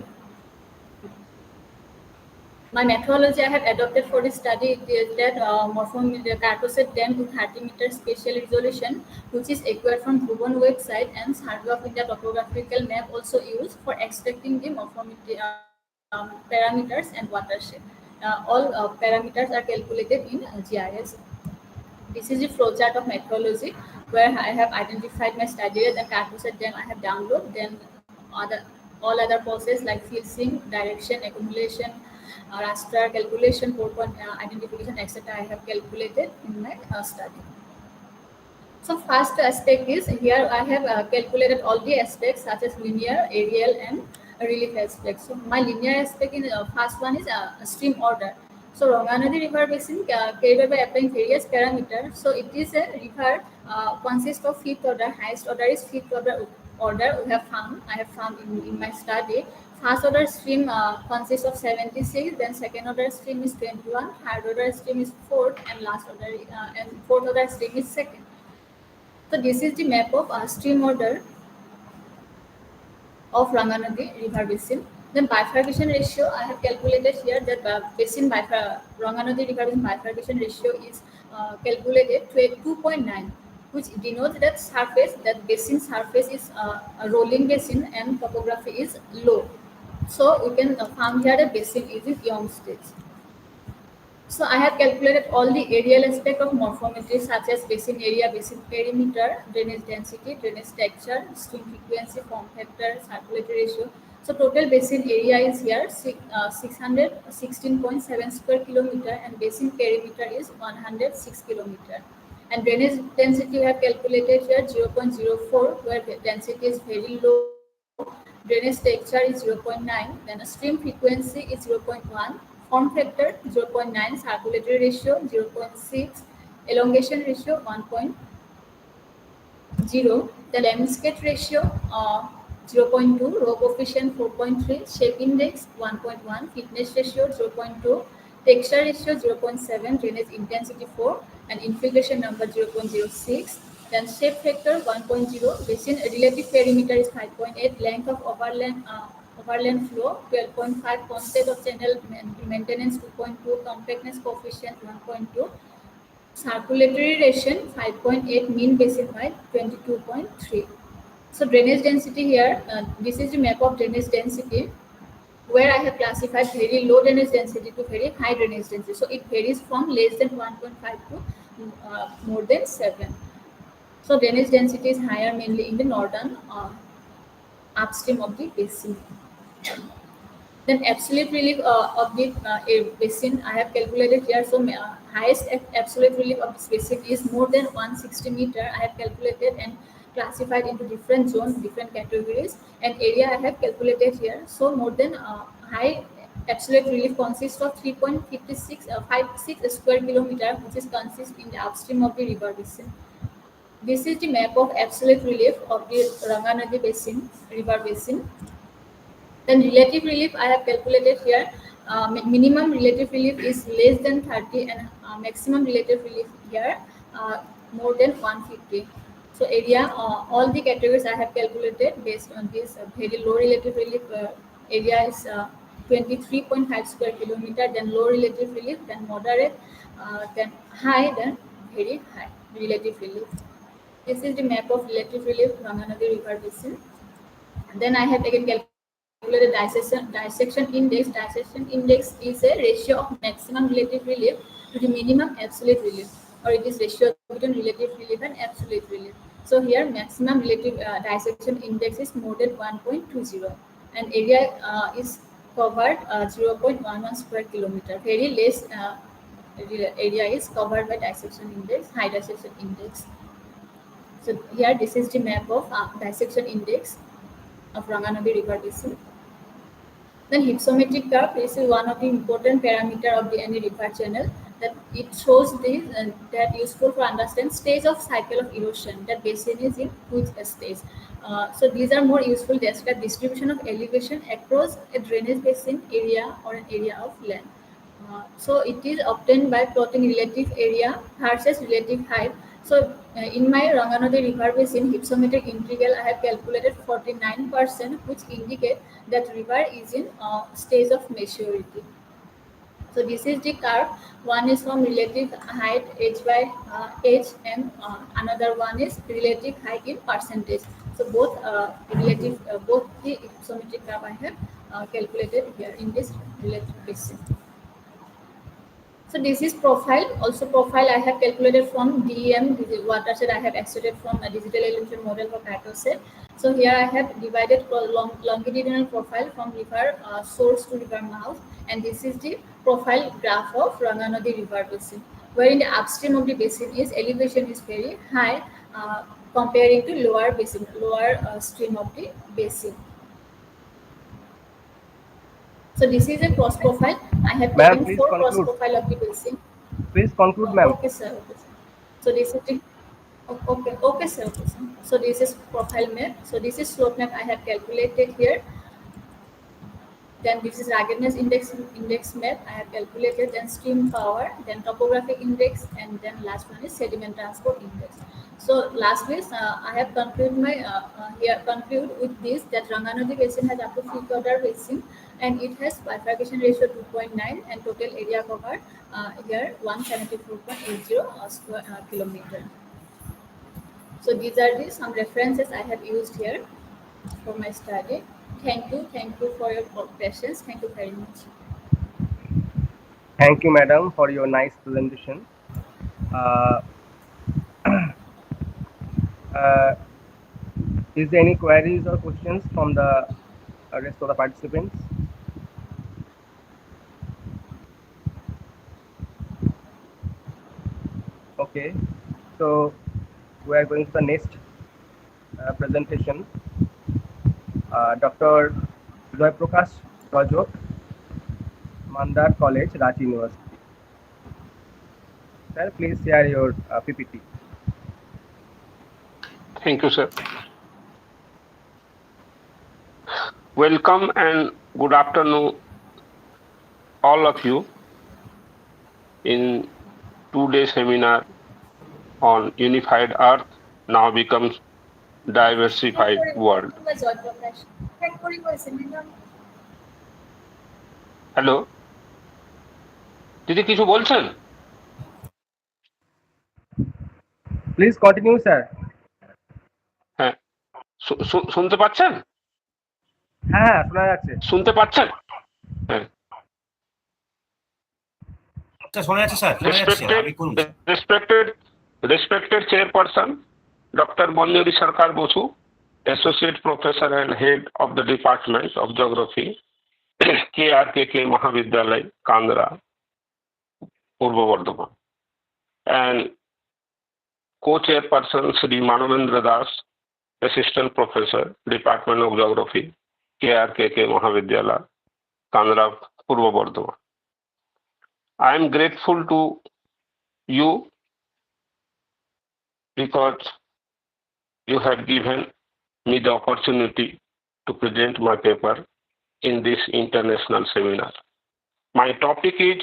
My methodology I have adopted for this study is that the Carcoset Dam to 30 meters spatial resolution, which is acquired from Bhuvan website, and Survey of India topographical map also used for extracting the morphometry parameters and watershed. All parameters are calculated in GIS. This is the flowchart of methodology where I have identified my study area, the Carcoset Dam I have downloaded, then other all other process like field sync, direction, accumulation, raster calculation, port point identification, etc. I have calculated in my study. So first aspect is here I have calculated all the aspects such as linear, aerial and relief aspects. So my linear aspect in first one is stream order. So Ranganadi River Basin carried by applying various parameters. So it is a river consists of fifth order. Highest order is fifth order we have found. I have found in my study. First order stream consists of 76. Then second order stream is 21. Third order stream is fourth, and last order and fourth order stream is second. So this is the map of stream order of Ranganadi river basin. Then bifurcation ratio I have calculated here that Ranganadi river basin bifurcation ratio is calculated to 2.9, which denotes that basin surface is a rolling basin and topography is low. So we can found here that basin is in young stage. So I have calculated all the aerial aspect of morphometry such as basin area, basin perimeter, drainage density, drainage texture, stream frequency, form factor, circulatory ratio. So total basin area is here 616.7 square kilometer and basin perimeter is 106 kilometer. And drainage density we have calculated here 0.04 where the density is very low. Drainage texture is 0.9, then a stream frequency is 0.1, form factor 0.9, circulatory ratio 0.6, elongation ratio 1.0, the landscape ratio 0.2, row coefficient 4.3, shape index 1.1, fitness ratio 0.2, texture ratio 0.7, drainage intensity 4, and infiltration number 0.06. Then shape factor 1.0, basin relative perimeter is 5.8, length of overland flow 12.5, constant of channel maintenance 2.2, compactness coefficient 1.2, circulatory ration 5.8, mean basin height 22.3. So drainage density here, this is the map of drainage density where I have classified very low drainage density to very high drainage density. So it varies from less than 1.5 to more than 7. So drainage density is higher mainly in the northern upstream of the basin. Then absolute relief of the basin I have calculated here. So highest absolute relief of this basin is more than 160 meter. I have calculated and classified into different zones, different categories, and area I have calculated here. So more than high absolute relief consists of 3.56 square kilometer, which is consist in the upstream of the river basin. This is the map of absolute relief of the Ranganadi basin, river basin. Then relative relief I have calculated here. Minimum relative relief is less than 30 and maximum relative relief here more than 150. So area, all the categories I have calculated based on this very low relative relief area is 23.5 square kilometer, then low relative relief, then moderate, then high, then very high relative relief. This is the map of relative relief Ranganadi river basin. Then I have again calculated calculate the dissection index. Dissection index is a ratio of maximum relative relief to the minimum absolute relief, or it is ratio between relative relief and absolute relief. So here maximum relative dissection index is more than 1.20, and area is covered 0.11 square kilometer. Very less area is covered by dissection index, high dissection index. So here this is the map of dissection index of Ranganadi River basin. Then hypsometric curve is one of the important parameter of the any river channel, that it shows this that useful for understand stage of cycle of erosion, that basin is in which stage. So these are more useful to describe distribution of elevation across a drainage basin area or an area of land. So it is obtained by plotting relative area versus relative height. So in my Ranganadi river basin hypsometric integral, I have calculated 49%, which indicate that river is in stage of maturity. So this is the curve. One is from relative height h by h, and another one is relative height in percentage. So both the hypsometric curve I have calculated here in this relative basin. So this is profile. Also profile I have calculated from DEM, watershed I have extracted from a digital elevation model for watershed. So here I have divided longitudinal profile from river source to river mouth, and this is the profile graph of Ranganadi river basin, wherein the upstream of the basin is elevation is very high comparing to lower basin, lower stream of the basin. So this is a cross profile. I have Ma'am, taken please 4 cross conclude. profile of the basin. Please conclude, ma'am. Okay, sir. Okay, sir. So this is the okay, sir. Okay, sir. So this is profile map. So this is slope map I have calculated here. Then this is ruggedness index map I have calculated. Then stream power. Then topographic index, and then last one is sediment transport index. So lastly, I have conclude with this, that Ranganadi basin has up to 3/4 basin, and it has bifurcation ratio 2.9, and total area covered here 174.80 square kilometer. So these are the some references I have used here for my study. Thank you for your patience. Thank you very much. Thank you, madam, for your nice presentation. Uh, uh, is there any queries or questions from the rest of the participants? Okay, so we are going to the next presentation. Dr. Joy Prakash Rajok, Mandar College, Ranchi University. Sir, please share your PPT. Thank you, sir. Welcome and good afternoon, all of you, in today's seminar on Unified Earth now becomes Diversified World. Hello, দিদি কিছু বলছেন? Please continue, sir. হ্যাঁ, শুনতে পাচ্ছেন? হ্যাঁ, শোনা যাচ্ছে। শুনতে পাচ্ছেন? হ্যাঁ। শোনা যাচ্ছে স্যার, শোনা যাচ্ছে। আমি করুন। Respected Chairperson, Dr. Bonjori Sarkar Bosu, Associate Professor and Head of the Department of Geography, KRKK Mahavidyalay, Kandra, Purva Bardhaman, and Co-Chairperson Sri Manavendra Das, Assistant Professor, Department of Geography, KRKK Mahavidyalay, Kandra, Purva Bardhaman. I am grateful to you because you have given me the opportunity to present my paper in this international seminar. My topic is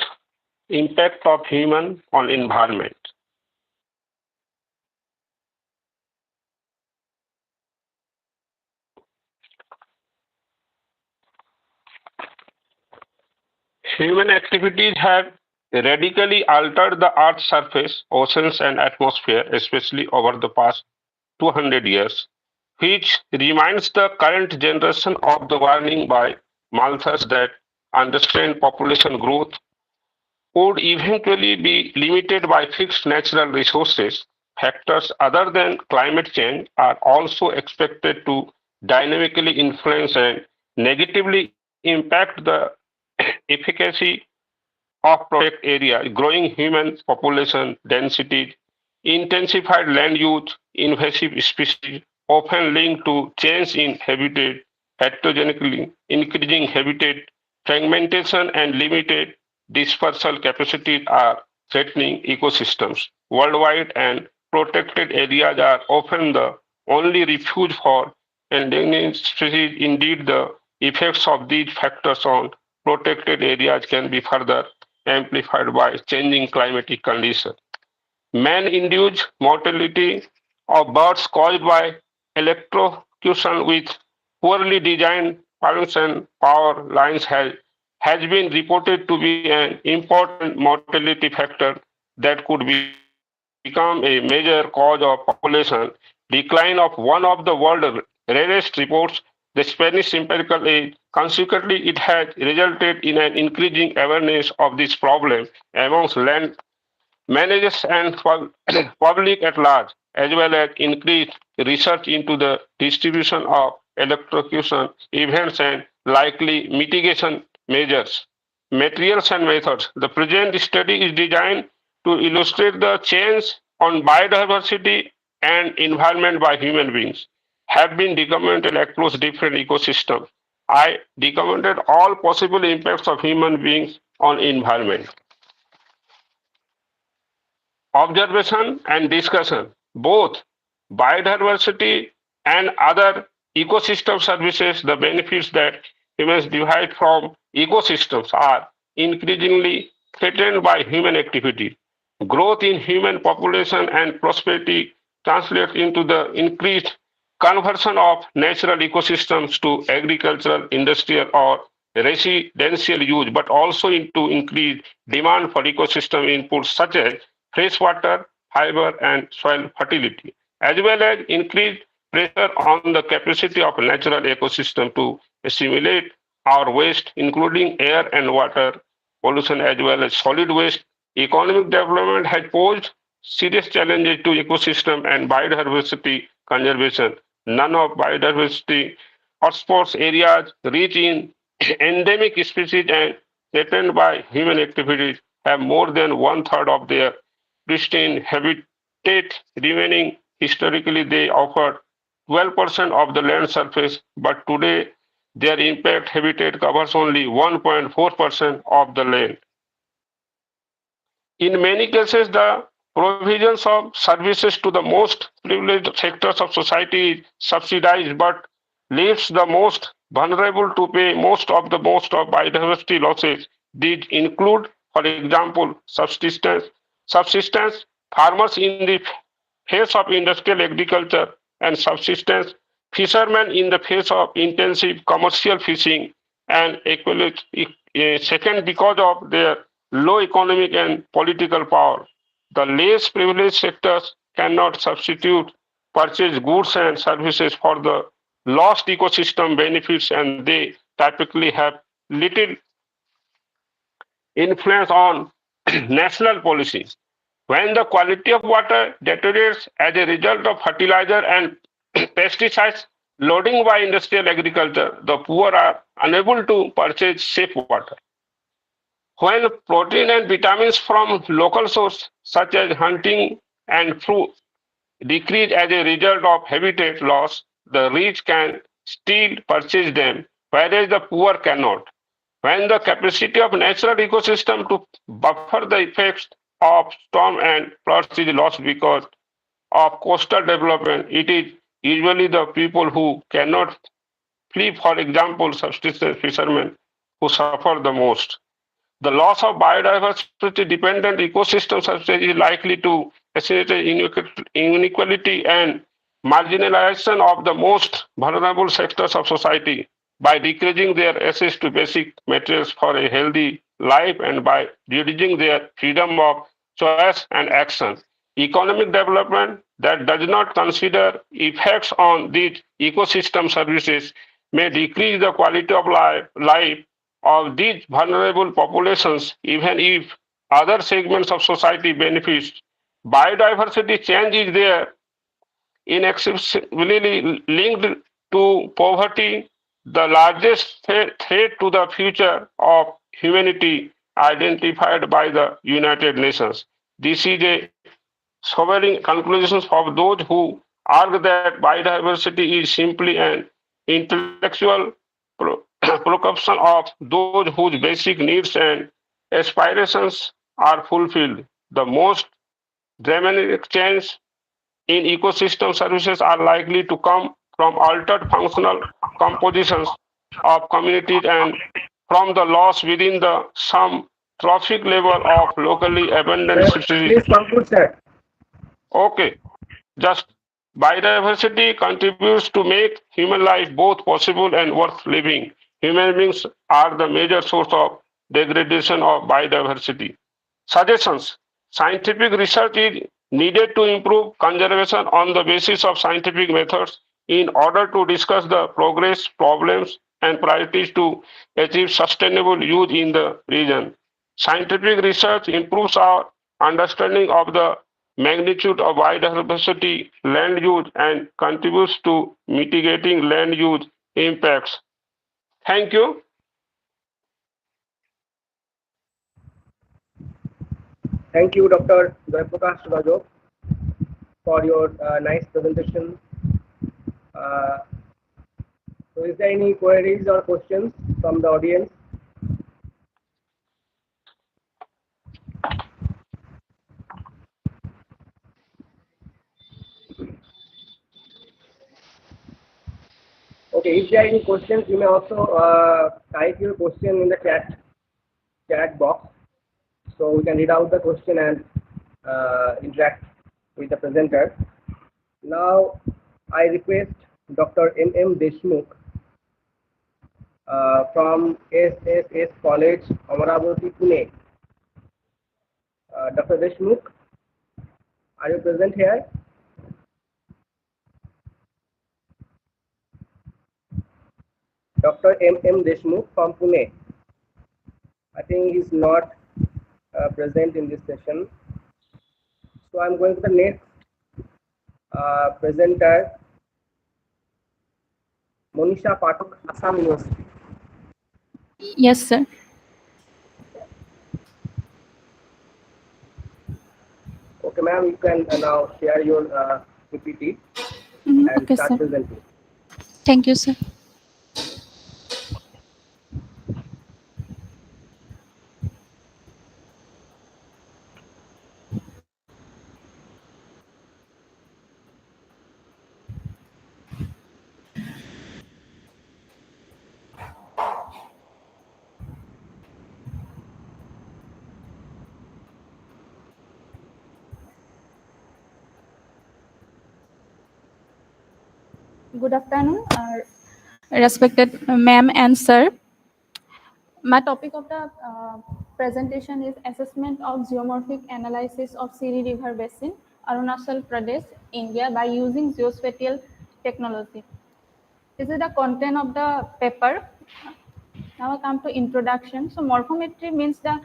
Impact of Human on Environment. Human activities have radically altered the Earth's surface, oceans, and atmosphere, especially over the past 200 years. which reminds the current generation of the warning by Malthus that unrestrained population growth would eventually be limited by fixed natural resources. Factors other than climate change are also expected to dynamically influence and negatively impact the efficacy of protected areas, growing human population densities, intensified land use, invasive species, often linked to change in habitat, heterogeneity, increasing habitat fragmentation, and limited dispersal capacities are threatening ecosystems worldwide, and protected areas are often the only refuge for endangered species. Indeed, the effects of these factors on protected areas can be further amplified by changing climatic conditions. Man-induced mortality of birds caused by electrocution with poorly designed pollution power lines has been reported to be an important mortality factor that could become a major cause of population decline of one of the world's rarest reports. The Spanish empirical age. Consequently, it has resulted in an increasing awareness of this problem amongst land managers and public at large, as well as increased research into the distribution of electrocution events and likely mitigation measures, materials and methods. The present study is designed to illustrate the change on biodiversity and environment by human beings have been documented across different ecosystems. I documented all possible impacts of human beings on environment. Observation and discussion. Both biodiversity and other ecosystem services, the benefits that humans derive from ecosystems are increasingly threatened by human activity. Growth in human population and prosperity translates into the increased conversion of natural ecosystems to agricultural, industrial, or residential use, but also into increased demand for ecosystem inputs such as freshwater, fiber, and soil fertility, as well as increased pressure on the capacity of natural ecosystem to assimilate our waste, including air and water pollution, as well as solid waste. Economic development has posed serious challenges to ecosystem and biodiversity conservation. None of biodiversity hotspots areas rich in endemic species and threatened by human activities have more than one third of their pristine habitat remaining. Historically, they offered 12% of the land surface, but today their impact habitat covers only 1.4% of the land. In many cases, the provisions of services to the most privileged sectors of society is subsidized, but leaves the most vulnerable to pay most of biodiversity losses. These include, for example, subsistence farmers in the face of industrial agriculture and subsistence fishermen in the face of intensive commercial fishing and second because of their low economic and political power. The less privileged sectors cannot substitute purchase goods and services for the lost ecosystem benefits, and they typically have little influence on national policies. When the quality of water deteriorates as a result of fertilizer and pesticides loading by industrial agriculture, the poor are unable to purchase safe water. When protein and vitamins from local sources such as hunting and fruit decrease as a result of habitat loss, the rich can still purchase them, whereas the poor cannot. When the capacity of natural ecosystem to buffer the effects of storm and floods is lost because of coastal development, it is usually the people who cannot flee, for example, subsistence fishermen, who suffer the most. The loss of biodiversity-dependent ecosystems is likely to accelerate inequality and marginalization of the most vulnerable sectors of society by decreasing their access to basic materials for a healthy life and by reducing their freedom of choice and action. Economic development that does not consider effects on these ecosystem services may decrease the quality of life of these vulnerable populations, even if other segments of society benefit. Biodiversity change is there inextricably linked to poverty, the largest threat to the future of humanity identified by the United Nations. This is a sobering conclusion of those who argue that biodiversity is simply an intellectual preoccupation of those whose basic needs and aspirations are fulfilled. The most dramatic change in ecosystem services are likely to come from altered functional compositions of communities and from the loss within the some trophic level of locally abundant Sir, species. please conclude, sir. Okay, just biodiversity contributes to make human life both possible and worth living. Human beings are the major source of degradation of biodiversity. Suggestions. Scientific research is needed to improve conservation on the basis of scientific methods in order to discuss the progress, problems, and priorities to achieve sustainable use in the region. Scientific research improves our understanding of the magnitude of biodiversity land use and contributes to mitigating land use impacts. Thank you. Thank you, Dr. Jaiprakash Rajok, for your nice presentation. Uh, so, is there any queries or questions from the audience? Okay, if there are any questions, you may also type your question in the chat box, so we can read out the question and interact with the presenter. Now, I request Dr. M. Deshmukh from SSS College, Amaravati, Pune. Dr. Deshmukh, are you present here? Dr. M. Deshmukh from Pune. I think he's not present in this session. So I'm going to the next presenter, Monisha Pathak, Assam University. Yes, sir. Okay, ma'am, you can now share your PPT and Okay, start sir. presenting. Thank you, sir. Good afternoon, respected ma'am and sir. My topic of the presentation is assessment of geomorphic analysis of Siri River Basin, Arunachal Pradesh, India by using geospatial technology. This is the content of the paper. Now I come to introduction. So morphometry means the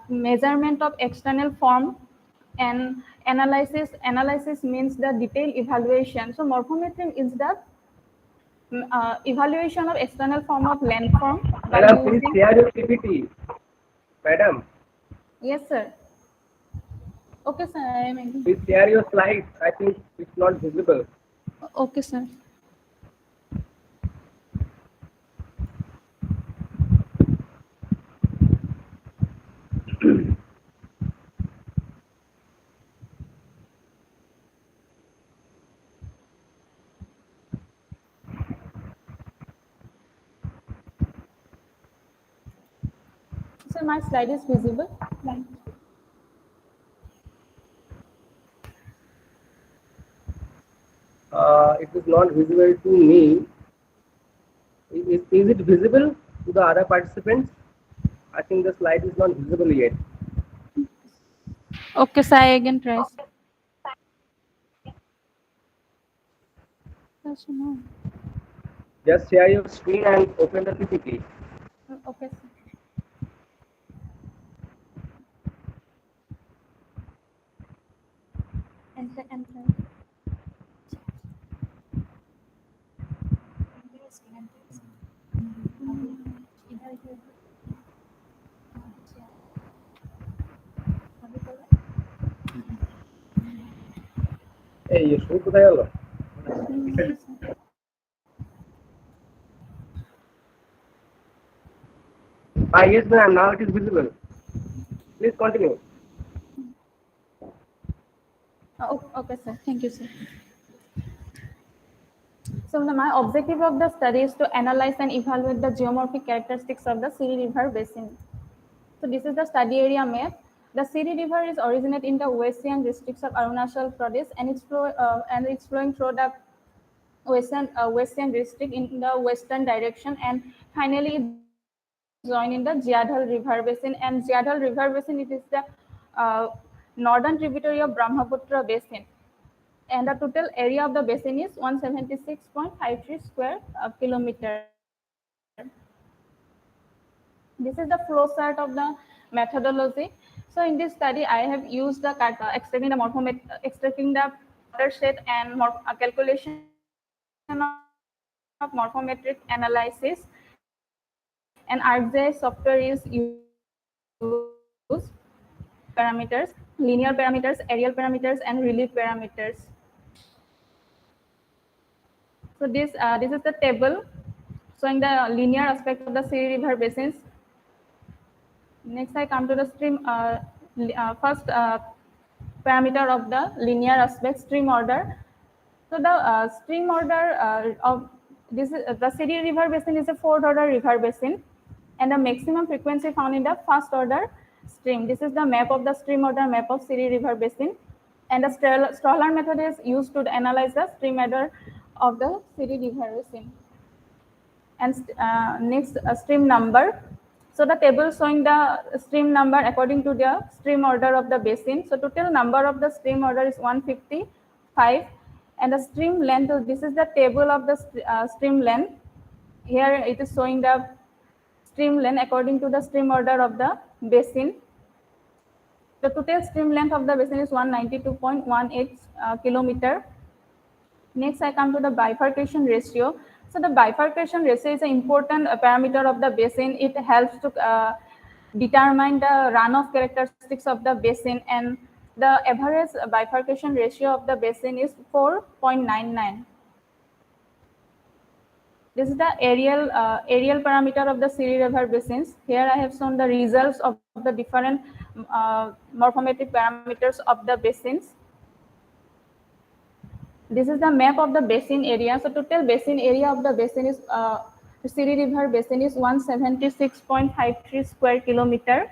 measurement of external form, and analysis means the detailed evaluation. So morphometry is the evaluation of external form of landform by Madam, please using. share your PPT. Madam. Yes, sir. Okay, sir. I am agree. Please share your slides. I think it's not visible. Okay, sir. So my slide is visible. It is not visible to me. Is it visible to the other participants? I think the slide is not visible yet. Okay, sir. I again try. Yes, no. Just share your screen and open the PPT. Okay, sir. Enter, enter. इधर इधर अच्छा अभी करो এই শুরু কোথায় হলো? Yes, ma'am. Now it is visible. Please continue. Okay, sir. Thank you, sir. So my objective of the study is to analyze and evaluate the geomorphic characteristics of the Siri River basin. So this is the study area map. The Siri River is originate in the Western districts of Arunachal Pradesh, and it's flowing through the Western district in the western direction, and finally it join in the Jadhal River basin. And Jadhal River basin, it is the uh, northern tributary of Brahmaputra basin. And the total area of the basin is 176.53 square kilometer. This is the flow chart of the methodology. So in this study, I have used the extracting the watershed and calculation of morphometric analysis, and ArcGIS software is used, parameters, linear parameters, aerial parameters, and relief parameters. So this is the table showing the linear aspect of the Siri River basins. Next, I come to the first parameter of the linear aspect, stream order. So the stream order of this is the Siri River basin is a fourth order river basin, and the maximum frequency found in the first order stream. This is the map of the stream order map of Siri River basin, and the Stoller method is used to analyze the stream order of the Siri River basin. And next, stream number. So the table showing the stream number according to the stream order of the basin. So total number of the stream order is 155, and the stream length. So this is the table of the stream length. Here it is showing the stream length according to the stream order of the basin. The total stream length of the basin is 192.18 kilometer. Next, I come to the bifurcation ratio. So the bifurcation ratio is an important parameter of the basin. It helps to determine the runoff characteristics of the basin, and the average bifurcation ratio of the basin is 4.99. This is the aerial parameter of the Siri River basins. Here I have shown the results of the different morphometric parameters of the basins. This is the map of the basin area. So total basin area of the basin is Siri River basin is 176.53 square kilometer,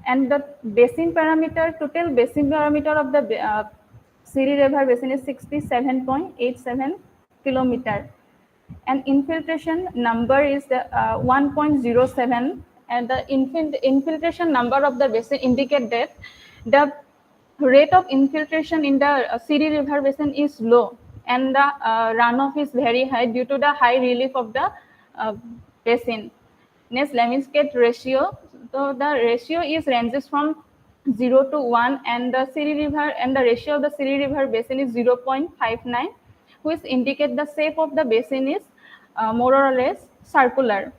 and the basin parameter, total basin parameter of the Siri River basin is 67.87 kilometer, and infiltration number is the 1.07, and the infiltration number of the basin indicate that the rate of infiltration in the Siri River basin is low, and the runoff is very high due to the high relief of the basin. Next, Leminsky ratio. So the ratio is ranges from 0 to 1, and the Siri River and the ratio of the Siri River basin is 0.59, which indicate the shape of the basin is more or less circular.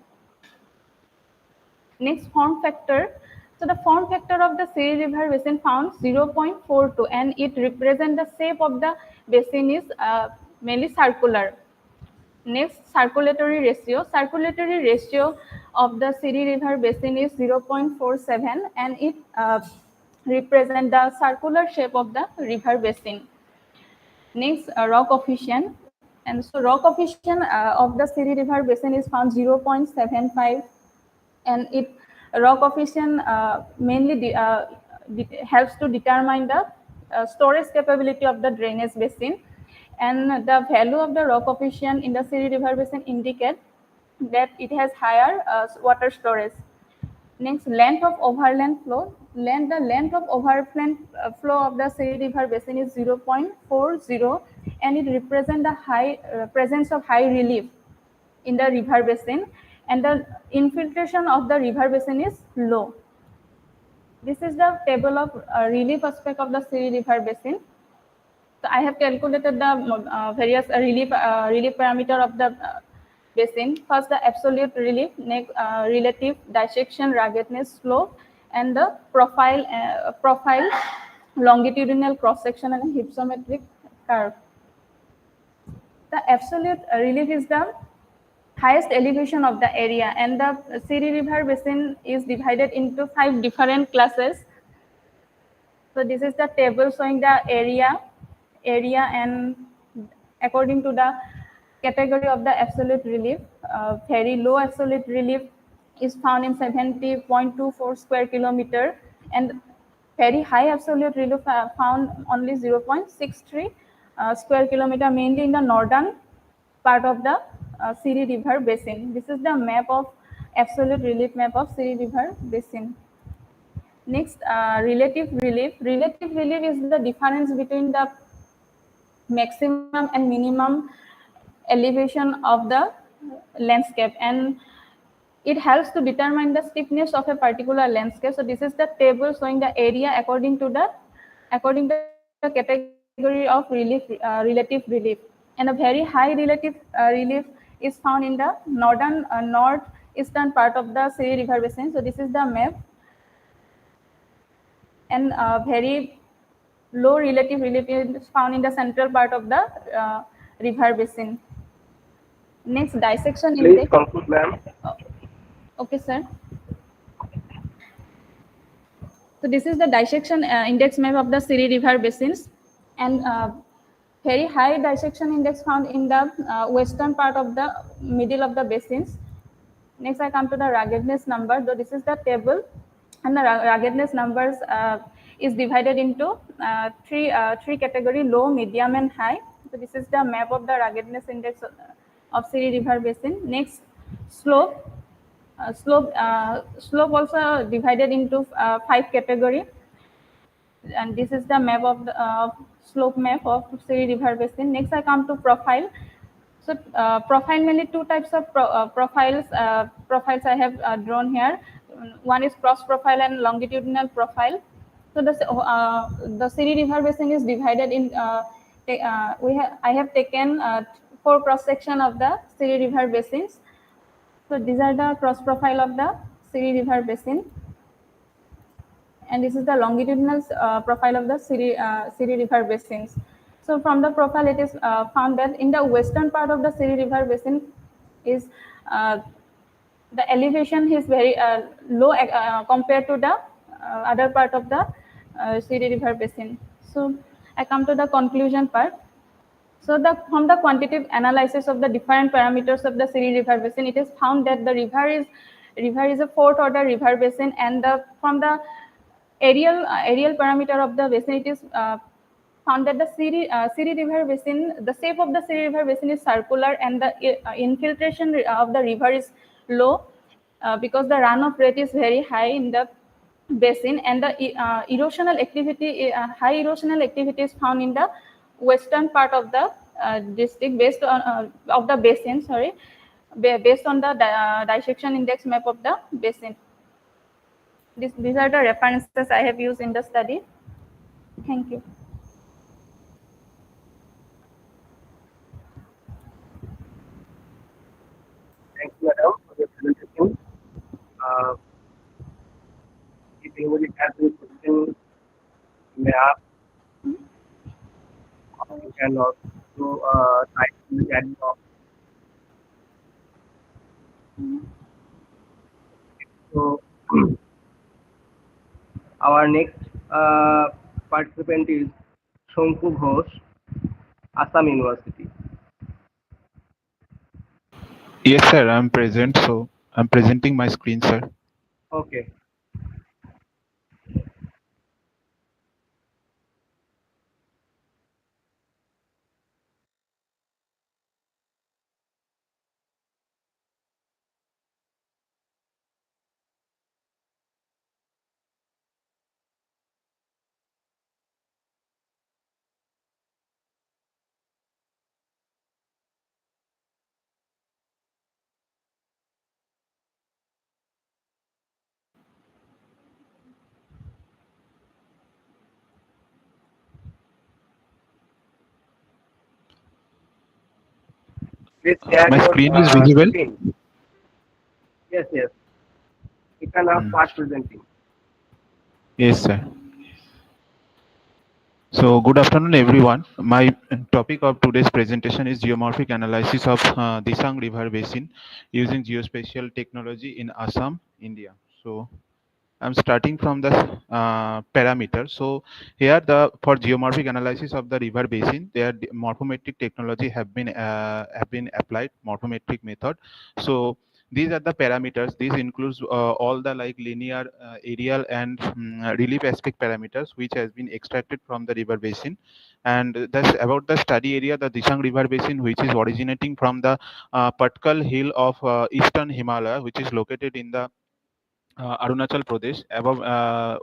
Next, form factor. So the form factor of the Siri River basin found 0.42, and it represents the shape of the basin is mainly circular. Next, circulatory ratio. Circulatory ratio of the Siri River basin is 0.47, and it represents the circular shape of the river basin. Next, rock coefficient. And so rock coefficient of the Siri River basin is found 0.75, and it rock coefficient mainly helps to determine the storage capability of the drainage basin, and the value of the rock coefficient in the Siri River basin indicate that it has higher water storage. Next, length of overland flow. The length of overland flow of the Siri River basin is 0.40, and it represents the high presence of high relief in the river basin, and the infiltration of the river basin is low. This is the table of relief aspect of the Siri River basin. So I have calculated the various relief parameter of the basin. First, the absolute relief, next relative, dissection, ruggedness, slope, and the profile, longitudinal cross section, and hypsometric curve. The absolute relief is the highest elevation of the area, and the Siri River basin is divided into 5 different classes. So this is the table showing the area, and according to the category of the absolute relief, very low absolute relief is found in 70.24 square kilometer, and very high absolute relief found only 0.63 square kilometer, mainly in the northern part of the Siri River basin. This is the map of absolute relief map of Siri River basin. Next, relative relief. Relative relief is the difference between the maximum and minimum elevation of the landscape, and it helps to determine the steepness of a particular landscape. So this is the table showing the area according to the category of relative relief, and a very high relative relief is found in the northeastern part of the Siri River basin. So this is the map, and very low relative relief is found in the central part of the river basin. Next, dissection Please index. conclude, ma'am. Okay, sir. So this is the dissection index map of the Siri River basins, and very high dissection index found in the western part of the middle of the basins. Next, I come to the ruggedness number. So this is the table, and the ruggedness numbers is divided into three category: low, medium, and high. So this is the map of the ruggedness index of Siri River basin. Next, slope. Slope also divided into 5 category, and this is the map of the slope map of Siri River basin. Next, I come to profile. So profile, mainly two types of profiles. Profiles I have drawn here. One is cross profile and longitudinal profile. So the Siri River basin is divided in. I have taken 4 cross section of the Siri River basins. So these are the cross profile of the Siri River basin, and this is the longitudinal profile of the Siri River basins. So from the profile, it is found that in the western part of the Siri River basin is the elevation is very low compared to the other part of the Siri River basin. So I come to the conclusion part. So from the quantitative analysis of the different parameters of the Siri River basin, it is found that the river is a fourth order river basin, and from the aerial parameter of the basin, it is found that the Siri River basin, the shape of the Siri River basin is circular, and the infiltration of the river is low because the runoff rate is very high in the basin, and the erosional activity, high erosional activity is found in the western part of the district based on of the basin. Sorry, based on the dissection index map of the basin. These are the references I have used in the study. Thank you. Thank you, madam, for your presentation. Uh, if anybody has any question, you may ask. You can also type in the chat box. So, our next participant is Shonku Ghosh, Assam University. Yes, sir, I'm present. So I'm presenting my screen, sir. Okay. Please share My your screen is visible. screen. Yes, yes. You can now Hmm. start presenting. Yes, sir. So, good afternoon, everyone. My topic of today's presentation is geomorphic analysis of Disang River Basin using geospatial technology in Assam, India. So, I'm starting from the parameter. So here the for geomorphic analysis of the river basin, their morphometric technology have been applied morphometric method. So these are the parameters. This includes all the like linear, aerial, and relief aspect parameters which has been extracted from the river basin. And that's about the study area, the Dishang River Basin, which is originating from the Patkal Hill of Eastern Himalaya, which is located in the Arunachal Pradesh, above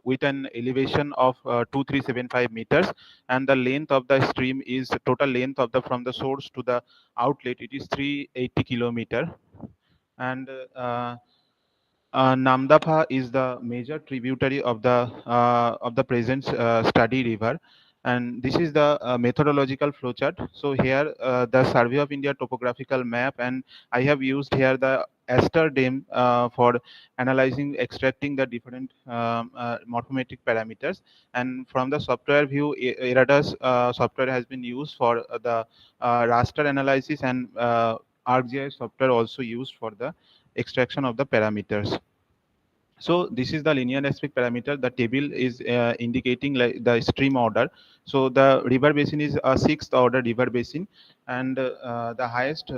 with an elevation of 2375 meters, and the length of the stream is total length of the from the source to the outlet. It is 380 kilometer, and Namdapha is the major tributary of the present study river, and this is the methodological flowchart. So here the Survey of India topographical map, and I have used here the Aster Dam for analyzing, extracting the different morphometric parameters. And from the software view, Eradas software has been used for the raster analysis, and ArcGIS software also used for the extraction of the parameters. So this is the linear aspect parameter. The table is indicating like the stream order. So the river basin is a sixth order river basin, and the highest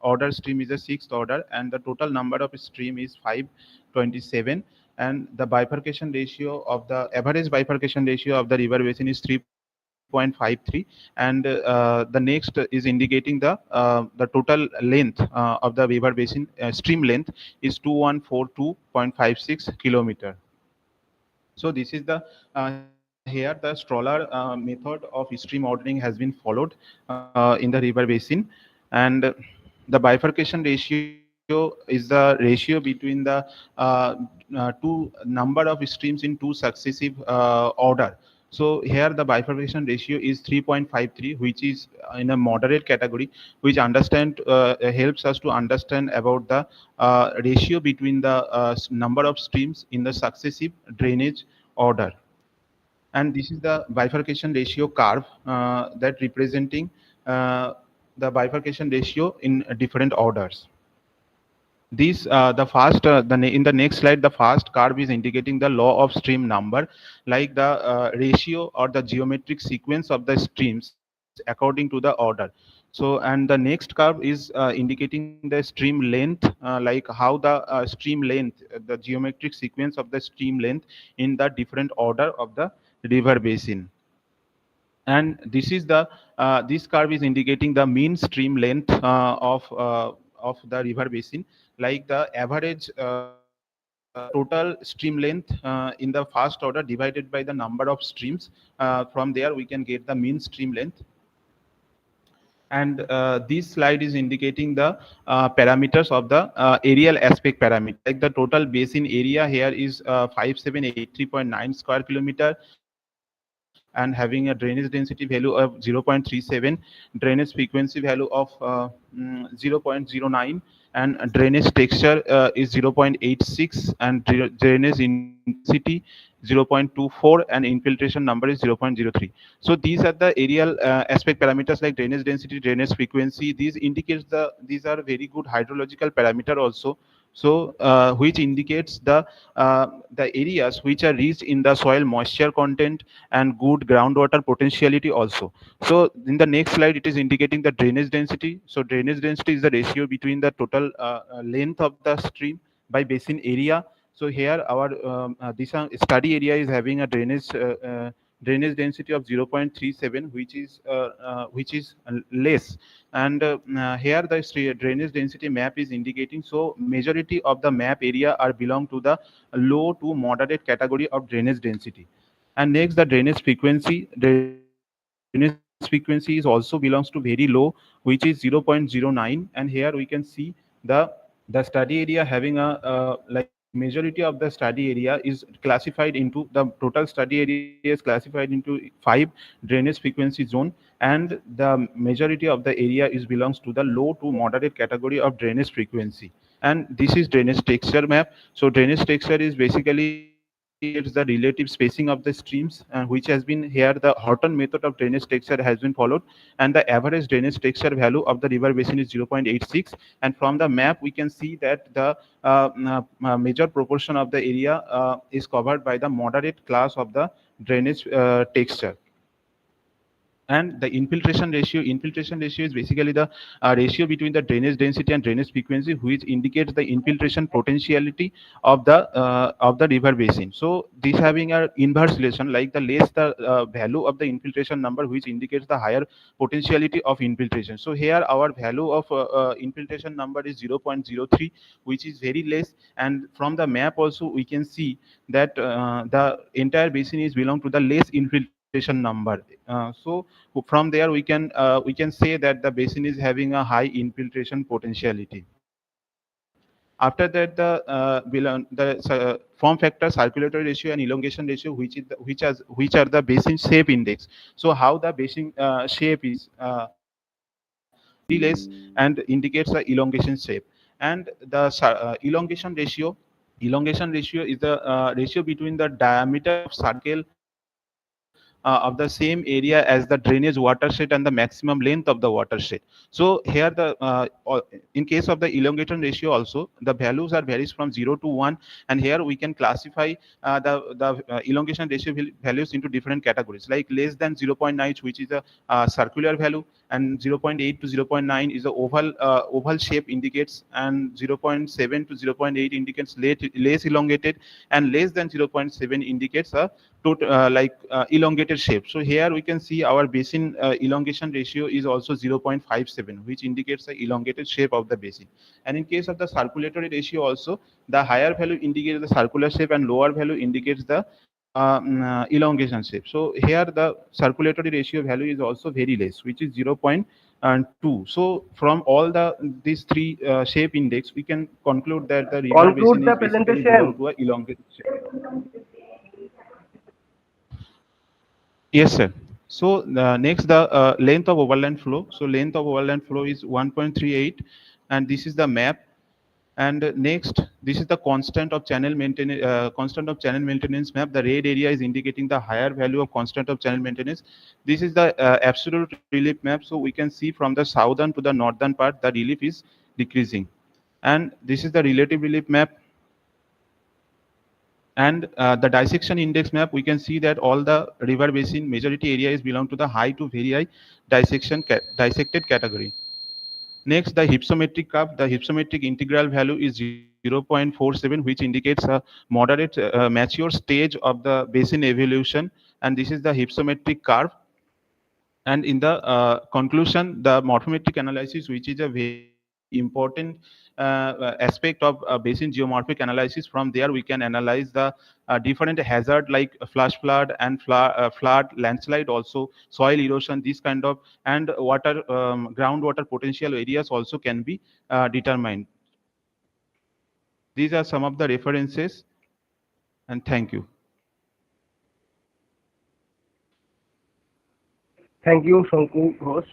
order stream is a sixth order, and the total number of stream is 527. And the bifurcation ratio of the average bifurcation ratio of the river basin is 3.53, and the next is indicating the total length of the river basin stream length is 2142.56 kilometer. So this is the here the stroller method of stream ordering has been followed in the river basin, and the bifurcation ratio is the ratio between the two number of streams in two successive order. So here the bifurcation ratio is 3.53, which is in a moderate category, which understand helps us to understand about the ratio between the number of streams in the successive drainage order. And this is the bifurcation ratio curve that representing the bifurcation ratio in different orders. This the fast in the next slide, the fast curve is indicating the law of stream number, like the ratio or the geometric sequence of the streams according to the order. So and the next curve is indicating the stream length, like how the stream length, the geometric sequence of the stream length in the different order of the river basin. And this is the this curve is indicating the mean stream length of the river basin, like the average total stream length in the first order divided by the number of streams. From there we can get the mean stream length. And this slide is indicating the parameters of the aerial aspect parameter, like the total basin area here is 5783.9 square kilometer, and having a drainage density value of 0.37, drainage frequency value of 0.09, and drainage texture is 0.86, and drainage intensity 0.24, and infiltration number is 0.03. So these are the aerial aspect parameters like drainage density, drainage frequency. These indicates these are very good hydrological parameter also. So which indicates the areas which are rich in the soil moisture content and good groundwater potentiality also. So in the next slide it is indicating the drainage density. So drainage density is the ratio between the total length of the stream by basin area. So here our this study area is having a drainage density of 0.37, which is less. And here the drainage density map is indicating, so majority of the map area are belong to the low to moderate category of drainage density. And next, the drainage frequency. Drainage frequency is also belongs to very low, which is 0.09. And here we can see the study area having a like majority of the study area is classified into the total study area is classified into 5 drainage frequency zone, and the majority of the area is belongs to the low to moderate category of drainage frequency. And this is drainage texture map. So drainage texture is basically indicates the relative spacing of the streams, which has been here the Horton method of drainage texture has been followed, and the average drainage texture value of the river basin is 0.86. And from the map we can see that the major proportion of the area is covered by the moderate class of the drainage texture. And the infiltration ratio is basically the ratio between the drainage density and drainage frequency, which indicates the infiltration potentiality of the river basin. So this having a inverse relation, like the less the value of the infiltration number, which indicates the higher potentiality of infiltration. So here our value of infiltration number is 0.03, which is very less. And from the map also we can see that the entire basin is belong to the less infiltration number. So from there we can say that the basin is having a high infiltration potentiality. After that, the form factor, circulatory ratio, and elongation ratio, which are the basin shape index. So how the basin shape is very less and indicates the elongation shape. And the elongation ratio. Elongation ratio is the ratio between the diameter of circle of the same area as the drainage watershed and the maximum length of the watershed. So here in case of the elongation ratio also, the values are varies from 0 to 1, and here we can classify the elongation ratio values into different categories, like less than 0.9, which is a circular value, and 0.8 to 0.9 is a oval shape indicates, and 0.7 to 0.8 indicates less elongated, and less than 0.7 indicates a elongated shape. So here we can see our basin elongation ratio is also 0.57, which indicates the elongated shape of the basin. And in case of the circulatory ratio also, the higher value indicates the circular shape and lower value indicates the elongation shape. So here the circulatory ratio value is also very less, which is 0.2. So from all these three shape index, we can conclude that the river basin Conclude the is basically belong presentation. to a elongated shape. Yes, sir. So next, the length of overland flow. So length of overland flow is 1.38, and this is the map. And next, this is the constant of channel maintenance map. The red area is indicating the higher value of constant of channel maintenance. This is the absolute relief map. So we can see from the southern to the northern part, the relief is decreasing. And this is the relative relief map. And the dissection index map, we can see that all the river basin majority areas belong to the high to very high dissected category. Next, the hypsometric curve. The hypsometric integral value is 0.47, which indicates a moderate mature stage of the basin evolution. And this is the hypsometric curve. And in the conclusion, the morphometric analysis, which is a very important aspect of basin geomorphic analysis. From there, we can analyze the different hazard like flash flood and flood, landslide, also soil erosion, this kind of, and water, groundwater potential areas also can be determined. These are some of the references, and thank you. Thank you, Shanku Ghosh.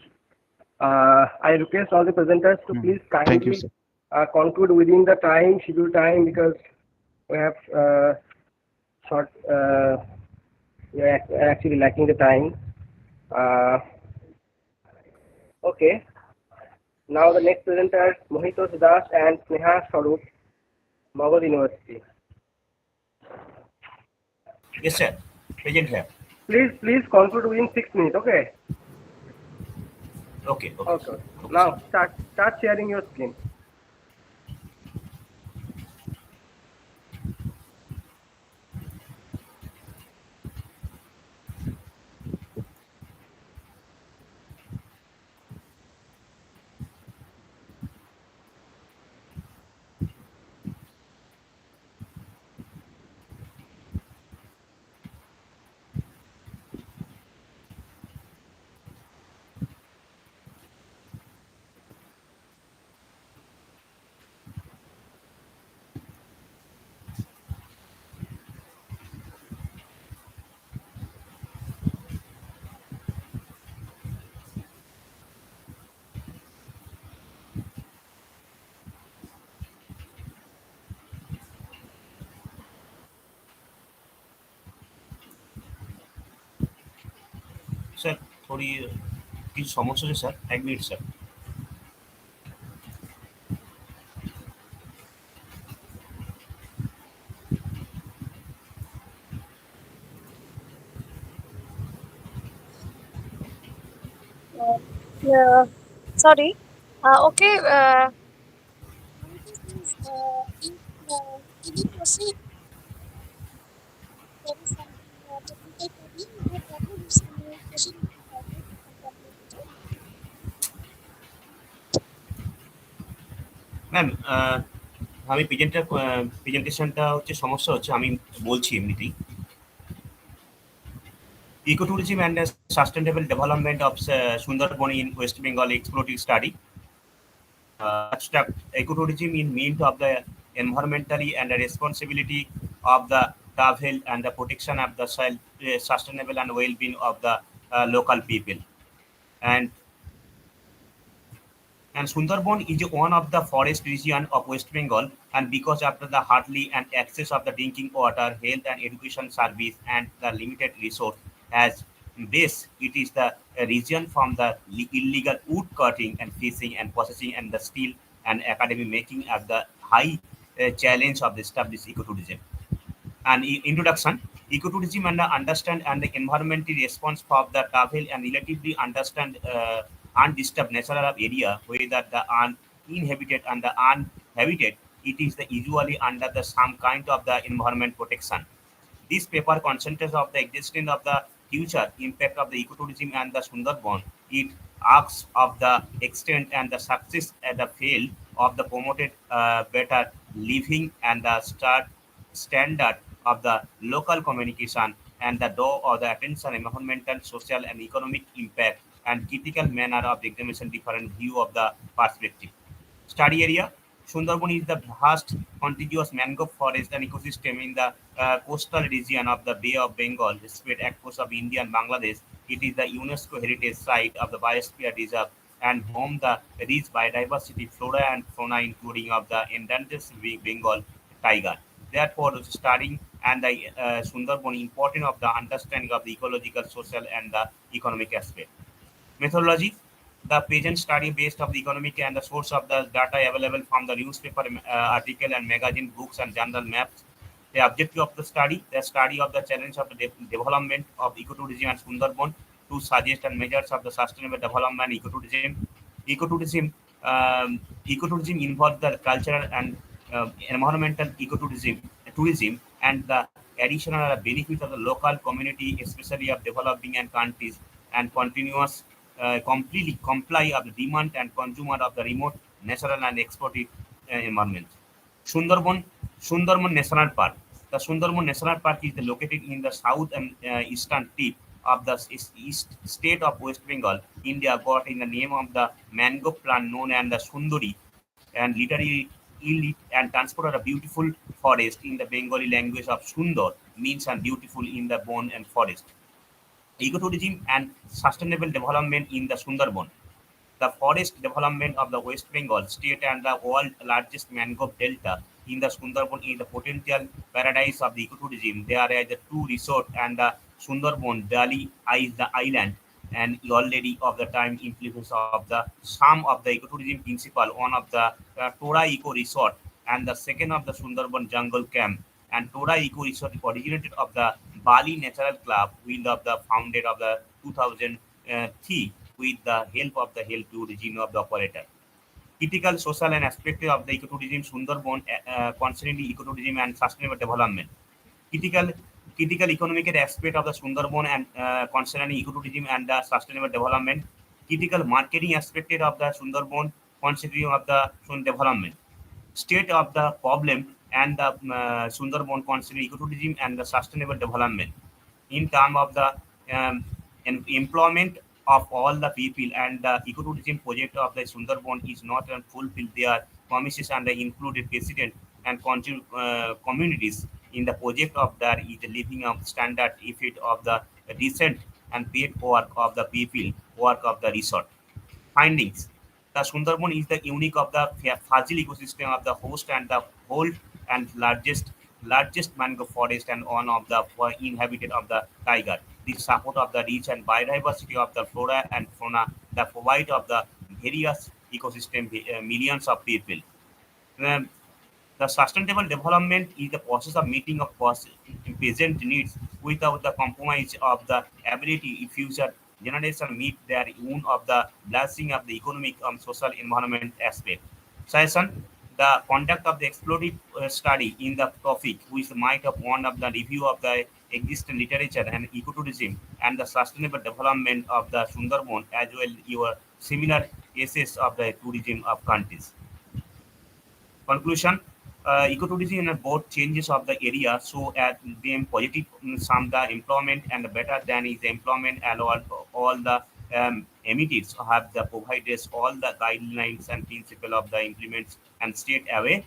I request all the presenters to please Thank you, kindly sir. conclude within the scheduled time, because we have short. We are actually lacking the time. Uh, okay. Now the next presenter, Mohito Das and Sneha Swarup, Mogul University. Yes, sir. Present here. Please conclude within 6 minutes. Okay. Okay. Okay. Okay, Now sir. start sharing your screen. थोड़ी কিছু সমস্যা হচ্ছে sir, 1 minute sir. Uh, yeah, sorry. Okay. Can you proceed? There is something technical problem. No problem. It's proceed with the topic and complete it. Ma'am, আমি প্রেজেন্টেশনটা হচ্ছে সমস্যা হচ্ছে, আমি বলছি এমনিতেই। Ecotourism and sustainable development of Sundarban in West Bengal exploratory study. Abstract ecotourism in means of the environmentally and the responsibility of the travel and the protection of the soil, sustainable and well-being of the local people. And Sundarban is one of the forest region of West Bengal, and because after the hardly and access of the drinking water, health and education service, and the limited resource as base, it is the region from the illegal wood cutting and fishing and processing and the steel and academy making at the high challenge of the established ecotourism. Introduction. Ecotourism and the understand and the environmental response of the travel and relatively understand undisturbed natural area, whether the uninhabited and the uninhabited, it is the usually under the some kind of the environment protection. This paper concentrates of the existence of the future impact of the ecotourism and the Sundarban. It asks of the extent and the success and the fail of the promoted better living and the standard of the local communication and the door of the attention environmental, social and economic impact and critical manner of the examination different view of the perspective. Study area. Sundarban is the vast contiguous mangrove forest and ecosystem in the coastal region of the Bay of Bengal, spread across of India and Bangladesh. It is the UNESCO heritage site of the Biosphere Reserve and home the rich biodiversity flora and fauna including of the endangered Bengal tiger. Therefore, studying and the Sundarban important of the understanding of the ecological, social and the economic aspect. Methodology. The present study based of the economic and the source of the data available from the newspaper article and magazine books and journal maps. The objective of the study of the challenge of the development of ecotourism and Sundarban to suggest and measures of the sustainable development ecotourism. Ecotourism, ecotourism involves the cultural and environmental tourism and the additional benefit of the local community, especially of developing and countries, and continuous completely comply of the demand and consumer of the remote natural and exotic environment. Sundarban, Sundarban National Park. The Sundarban National Park is located in the south and eastern tip of the east state of West Bengal, India, got in the name of the mango plant known as the Sundari, and literally elite and transported a beautiful forest in the Bengali language of Sundar means and beautiful in the bone and forest. Ecotourism and sustainable development in the Sundarban. The forest development of the West Bengal state and the world largest mangrove delta in the Sundarban is the potential paradise of the ecotourism. There are the two resorts and the Sundarban Dali is the island and already of the time influence of the some of the ecotourism principle, one of the Tora Eco Resort and the second of the Sundarban Jungle Camp. And Tora Eco Resort originated of the Bali Natural Club, with of the founded of the 2003 with the help of the health tourism of the operator. Critical social and aspect of the ecotourism Sundarban concerning the ecotourism and sustainable development. Critical critical economic aspect of the Sundarban and concerning ecotourism and the sustainable development. Critical marketing aspect of the Sundarban considering of the development. State of the problem and the Sundarban considering ecotourism and the sustainable development in terms of the um, employment of all the people, and the ecotourism project of the Sundarban is not fulfilled their promises and the included resident and communities in the project of that is the living of standard effect of the decent and paid work of the people work of the resort. Findings. The Sundarban is the unique of the fragile ecosystem of the host and the whole and largest mangrove forest and one of the inhabited of the tiger. the support of the rich and biodiversity of the flora and fauna, the provide of the various ecosystem millions of people. Um, the sustainable development is the process of meeting of present needs without the compromise of the ability in future generation meet their own of the blessing of the economic and social environment aspect. Session, the conduct of the explorative study in the topic, which might have one of the review of the existing literature and ecotourism and the sustainable development of the Sundarban as well your similar cases of the tourism of countries. Conclusion, ecotourism in both changes of the area so at them positive some the employment and better than is the employment allow all the emitters have the providers all the guidelines and principle of the implements and state away.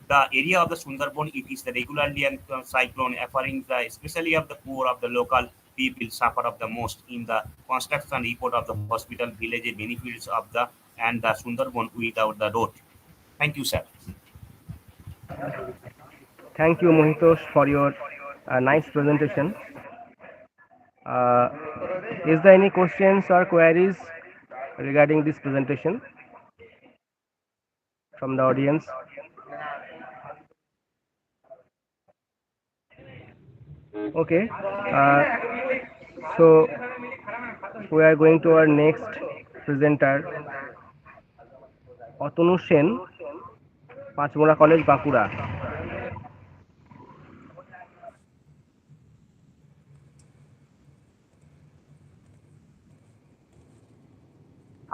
The area of the Sundarban it is the regularly and cyclone affecting the especially of the poor of the local people suffer of the most in the construction report of the hospital village benefits of the and the Sundarban without the road. Thank you, sir. Thank you, Mohitosh, for your nice presentation. Uh, is there any questions or queries regarding this presentation from the audience? Okay. So we are going to our next presenter, Atanu Sen, Panchmura college, Bankura.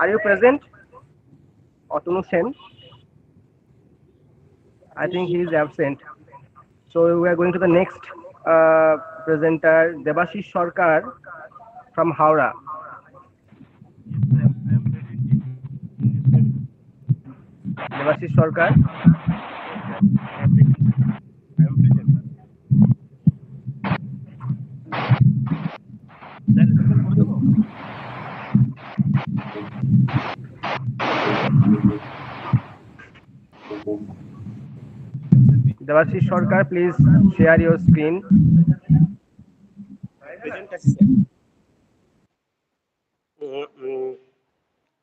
Are you present, Atanu Sen? I think he is absent. So we are going to the next presenter, Debashish Sarkar from Howrah. Debashish Sarkar. Debashish Sarkar, please share your screen.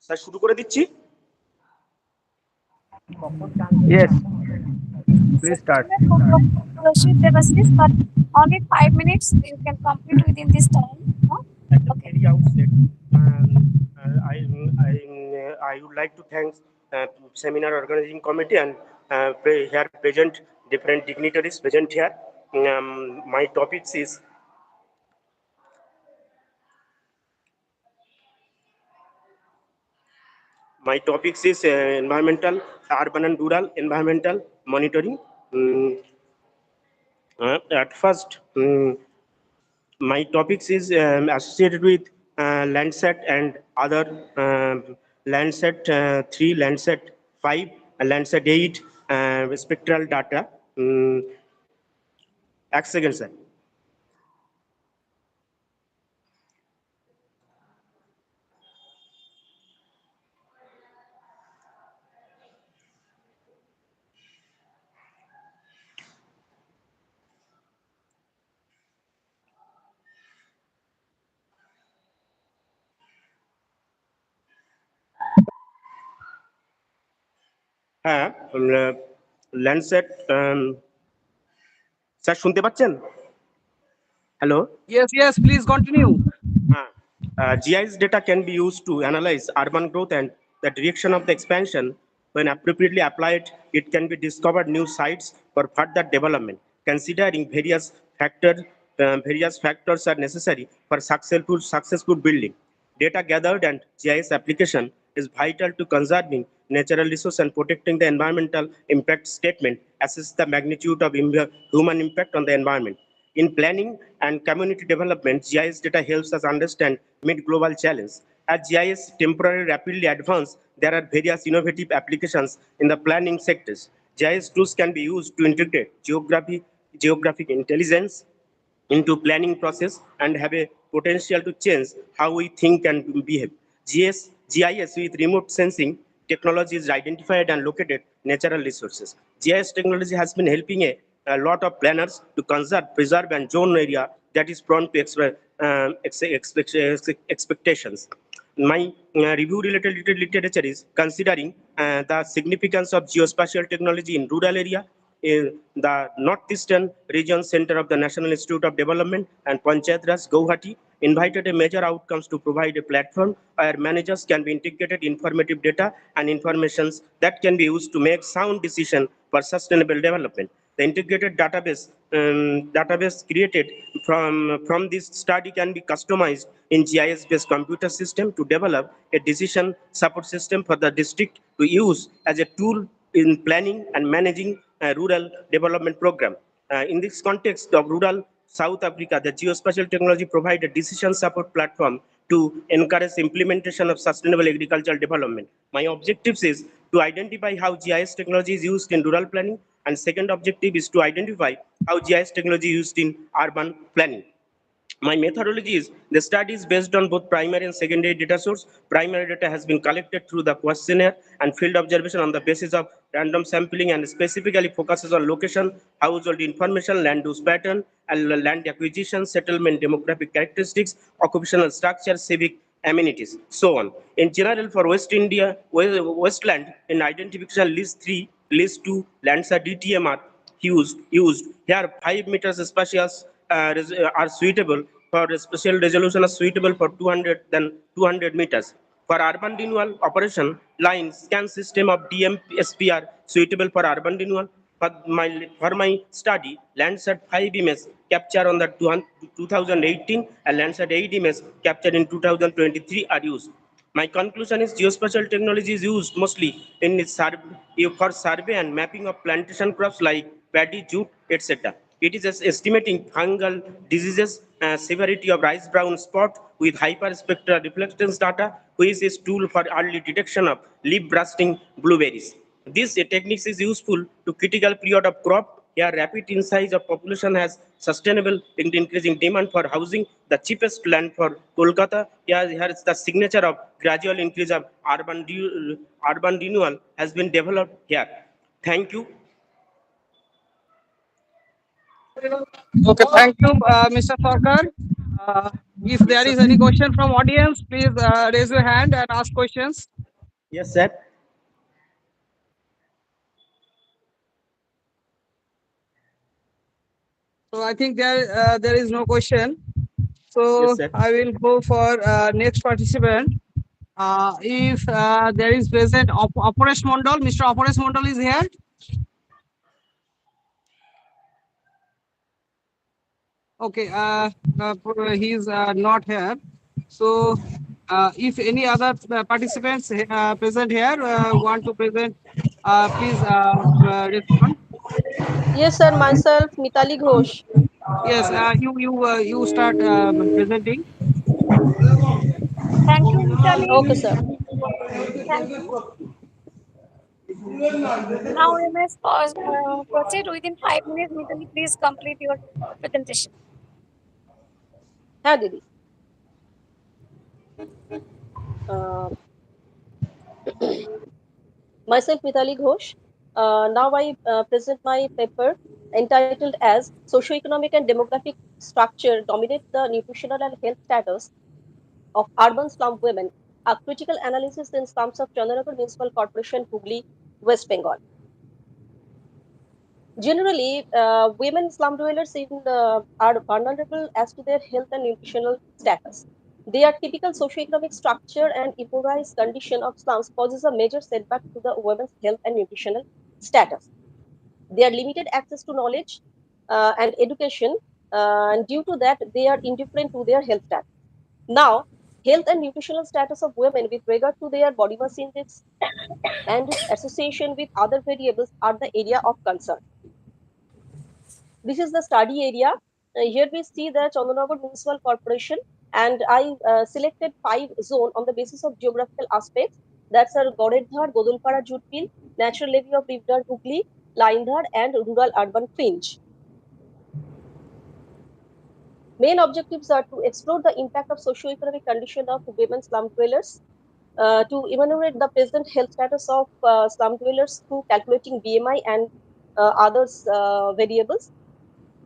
Sir শুরু করে দিচ্ছি Yes, please start. Proceed, Devasis, but only 5 minutes. You can complete within this time. No? Okay. very outset I would like to thank seminar organizing committee and here present different dignitaries present here. My topics is environmental, urban and rural environmental monitoring. At first, my topics is associated with Landsat and other Landsat 3, Landsat 5, and Landsat 8 spectral data. এক second sir হ্যাঁ Landsat sir শুনতে পাচ্ছেন hello Yes, please continue. GIS data can be used to analyze urban growth and the direction of the expansion. When appropriately applied, it can be discovered new sites for further development. Considering various factors are necessary for successful building. Data gathered and GIS application is vital to conserving natural resources and protecting the environmental impact statement, assess the magnitude of human impact on the environment. In planning and community development, GIS data helps us understand meet global challenges. As GIS temporarily rapidly advance, there are various innovative applications in the planning sectors. GIS tools can be used to integrate geographic intelligence into planning process and have a potential to change how we think and behave. GIS with remote sensing technology is identified and located natural resources. GIS technology has been helping a lot of planners to conserve, preserve, and zone area that is prone to expectations. My review related literature is considering the significance of geospatial technology in rural area in the northeastern region center of the National Institute of Development and Panchayat Raj Guwahati invited a major outcomes to provide a platform where managers can be integrated informative data and informations that can be used to make sound decision for sustainable development. The integrated database created from this study can be customized in GIS-based computer system to develop a decision support system for the district to use as a tool in planning and managing a rural development program. In this context of rural South Africa, the geospatial technology provides a decision support platform to encourage implementation of sustainable agricultural development. My objectives is to identify how GIS technology is used in rural planning, and second objective is to identify how GIS technology is used in urban planning. My methodology is the study is based on both primary and secondary data source. Primary data has been collected through the questionnaire and field observation on the basis of random sampling and specifically focuses on location, household information, land use pattern, and land acquisition, settlement, demographic characteristics, occupational structure, civic amenities, so on. In general, for West India, Westland, in identification list 3, list 2, lands are DTMR used. Here, 5 meters spacious are suitable for spatial resolution are suitable for 200 than 200 meters. For urban renewal operation, line scan system of DMSP suitable for urban renewal. For my study, Landsat 5 images captured on the 2018 and Landsat 8 images captured in 2023 are used. My conclusion is geospatial technology is used mostly in for survey and mapping of plantation crops like paddy, jute, etc. It is estimating fungal diseases, severity of rice brown spot with hyperspectral reflectance data, which is tool for early detection of leaf bursting blueberries. This technique is useful to critical period of crop. Here, rapid increase of population has sustainable increasing demand for housing. The cheapest land for Kolkata. Here is the signature of gradual increase of urban renewal has been developed here. Thank you. Okay, thank you, Mr. Sarkar. Uh, if Yes, there sir. is any question from audience, please raise your hand and ask questions. Yes, sir. So I think there is no question. Yes, So sir. I will go for next participant. If there is present Aparesh Mondal, Mr. Aparesh Mondal is here. Okay, he is not here. So if any other participants present here want to present, please respond. Yes, sir. Myself, Mitali Ghosh. Yes, you start presenting. Thank you, Okay, Mitali. sir. Thank you. Now we may proceed within 5 minutes. Mitali, please complete your presentation. Hi, Didi. Uh, Myself, Mitali Ghosh. Now I present my paper entitled as Socioeconomic and Demographic Structure Dominate the Nutritional and Health Status of Urban Slum Women, a critical analysis in slums of Chandranagar Municipal Corporation, Hooghly, West Bengal. Generally, women slum dwellers are vulnerable as to their health and nutritional status. Their typical socioeconomic structure and impoverished condition of slums causes a major setback to the women's health and nutritional status. Their limited access to knowledge and education, and due to that, they are indifferent to their health status. Now, health and nutritional status of women with regard to their body mass index and its association with other variables are the area of concern. This is the study area. Here we see the Chandanagar Municipal Corporation, and I selected 5 zones on the basis of geographical aspects. That's our Goredhar, Godulpara, Jutpil, natural levy of River Hooghly, Lindhar, and rural urban fringe. Main objectives are to explore the impact of socio-economic condition of women slum dwellers, to evaluate the present health status of slum dwellers through calculating BMI and others variables,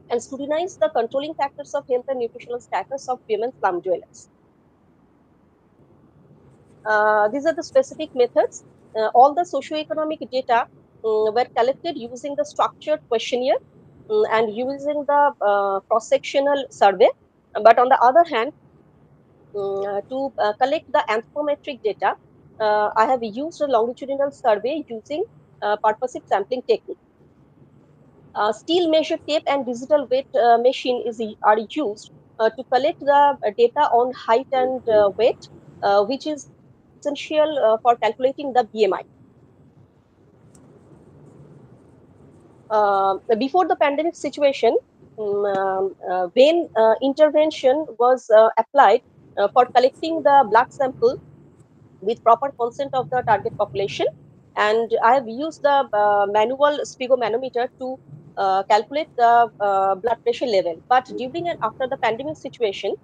and scrutinize the controlling factors of health and nutritional status of women slum dwellers. These are the specific methods. All the socioeconomic data were collected using the structured questionnaire and using the cross-sectional survey. But on the other hand, to collect the anthropometric data, I have used a longitudinal survey using purposive sampling technique. Steel measure tape and digital weight machine are used to collect the data on height and weight, which is essential for calculating the BMI. Before the pandemic situation, when intervention was applied for collecting the blood sample with proper consent of the target population, and I have used the manual sphygmomanometer to calculate the blood pressure level. But during and after the pandemic situation,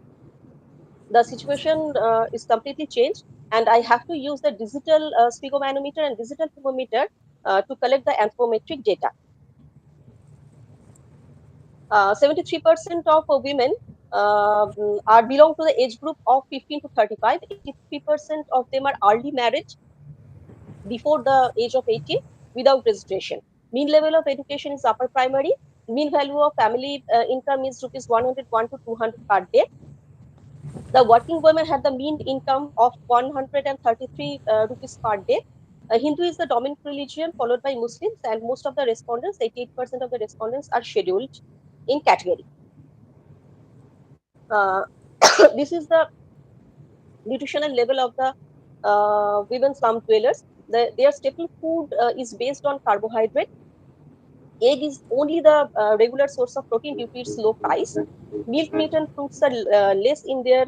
the situation is completely changed, and I have to use the digital sphygmomanometer and digital thermometer to collect the anthropometric data. 73% of women are belong to the age group of 15 to 35. 83% of them are early marriage before the age of 18 without registration. Mean level of education is upper primary. Mean value of family income is rupees 101 to 200 per day. The working women had the mean income of 133 rupees per day. Hindu is the dominant religion, followed by Muslims, and most of the respondents, 88% of the respondents, are scheduled in category. Uh, this is the nutritional level of the women slum dwellers. Their staple food is based on carbohydrate. Egg is only the regular source of protein due to its low price. Milk, meat, and fruits are less in their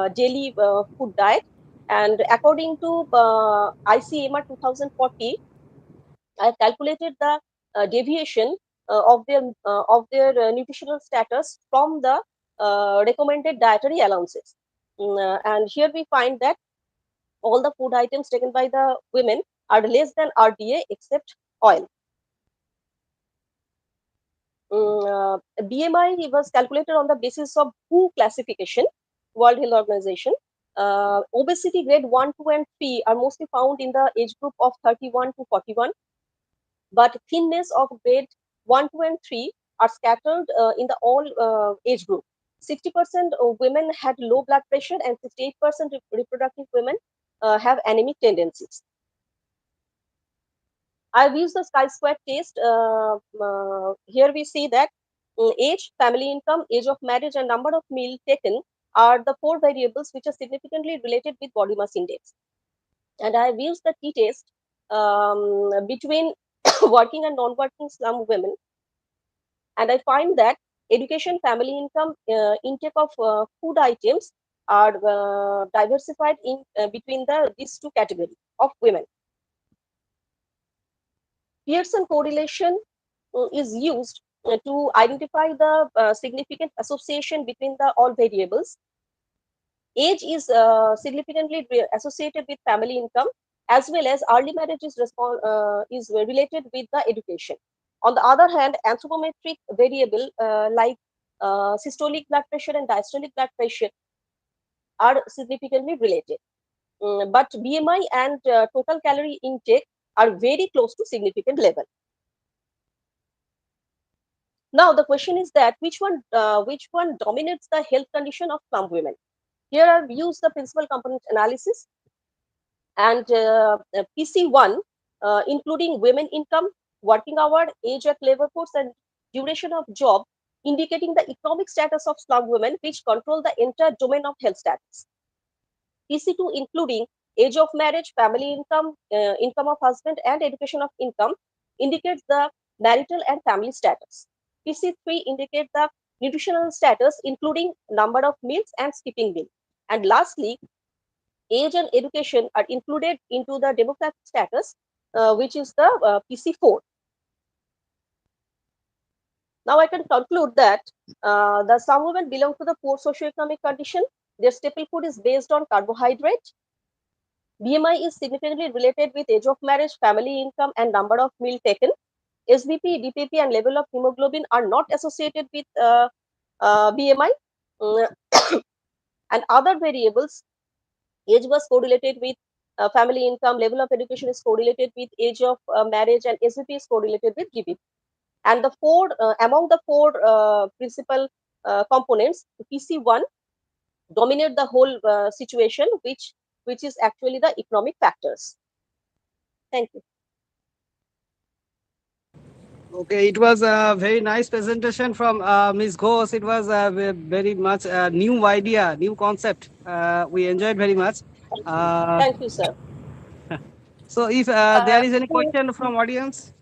daily food diet. And according to ICMR 2040, I have calculated the deviation of their nutritional status from the recommended dietary allowances. And here we find that all the food items taken by the women are less than RDA except oil. BMI was calculated on the basis of WHO classification, World Health Organization. Obesity grade 1, 2, and 3 are mostly found in the age group of 31 to 41, but thinness of grade 1, 2, and 3 are scattered in the all age group. 60% of women had low blood pressure and 68% reproductive women have anemic tendencies. I've used the chi-square test. Here we see that age, family income, age of marriage, and number of meal taken are the 4 variables which are significantly related with body mass index. And I've used the t-test between working and non-working slum women. And I find that education, family income, intake of food items are diversified in between these two categories of women. Pearson correlation is used to identify the significant association between the all variables. Age is significantly associated with family income, as well as early marriage is related with the education. On the other hand, anthropometric variable like systolic blood pressure and diastolic blood pressure are significantly related. But BMI and total calorie intake are very close to significant level. Now the question is that which one dominates the health condition of slum women? Here I've used the principal component analysis, and PC1, including women income, working hour, age of labor force, and duration of job, indicating the economic status of slum women, which control the entire domain of health status. PC2, including age of marriage, family income, income of husband, and education of income, indicates the marital and family status. PC3 indicates the nutritional status, including number of meals and skipping meal. And lastly, age and education are included into the demographic status, which is the PC4. Now I can conclude that the slum women belong to the poor socioeconomic condition. Their staple food is based on carbohydrate. BMI is significantly related with age of marriage, family income, and number of meal taken. SBP, DPP, and level of hemoglobin are not associated with BMI. Mm, and other variables, age was correlated with family income, level of education is correlated with age of marriage, and SBP is correlated with DPP. And the four among the four principal components, PC1 dominate the whole situation, which is actually the economic factors. Thank you. Okay, it was a very nice presentation from Ms. Ghosh. It was a very much new idea, new concept. We enjoyed very much. Uh, Thank you, sir. so, if there is any question from audience,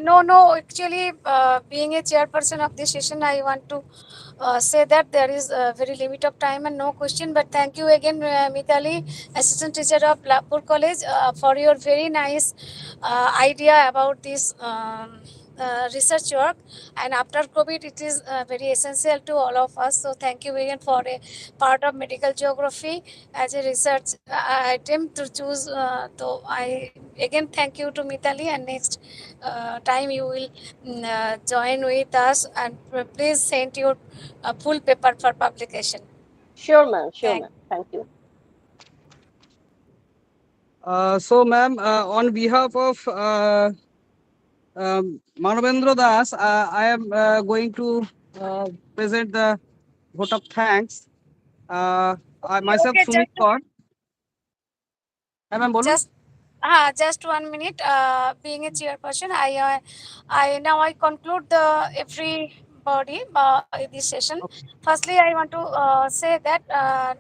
No, actually, being a chairperson of this session, I want to say that there is a very limit of time and no question. But thank you again, Mitali, assistant teacher of Lapur College, for your very nice idea about this research work. And after COVID, it is very essential to all of us. So thank you again for a part of medical geography as a research item to choose. So I again thank you to Mitali, and next time you will join with us, and please send your full paper for publication. Sure, ma'am. Sure, Thank ma'am. Thank you. so ma'am, on behalf of Manavendra Das, I am going to present the vote of thanks. I myself, Okay, Sumit Kaur. Ma'am, bolun. just 1 minute. Being a chairperson, I now I conclude the everybody in this session. Firstly, I want to say that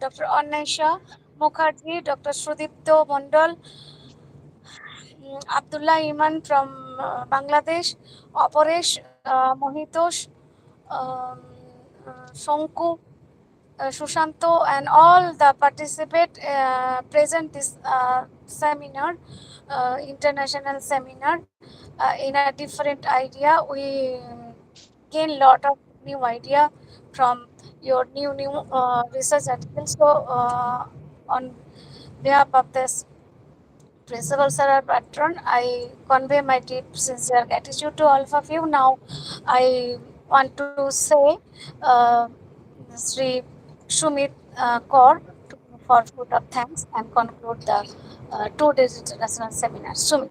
Dr. Annaisha Mukherjee, Dr. Sudipto Mondal, Abdullah Iman from Bangladesh, Aparesh, Mohitosh, um, Sonku, Sushanto, and all the participate present this seminar, international seminar, in a different idea. We gain lot of new idea from your new research articles. So on behalf of this principal sir or patron, I convey my deep sincere gratitude to all of you. Now I want to say uh, Sri Shumit Kaur for vote of thanks and conclude the 2 days international seminar. Sumit.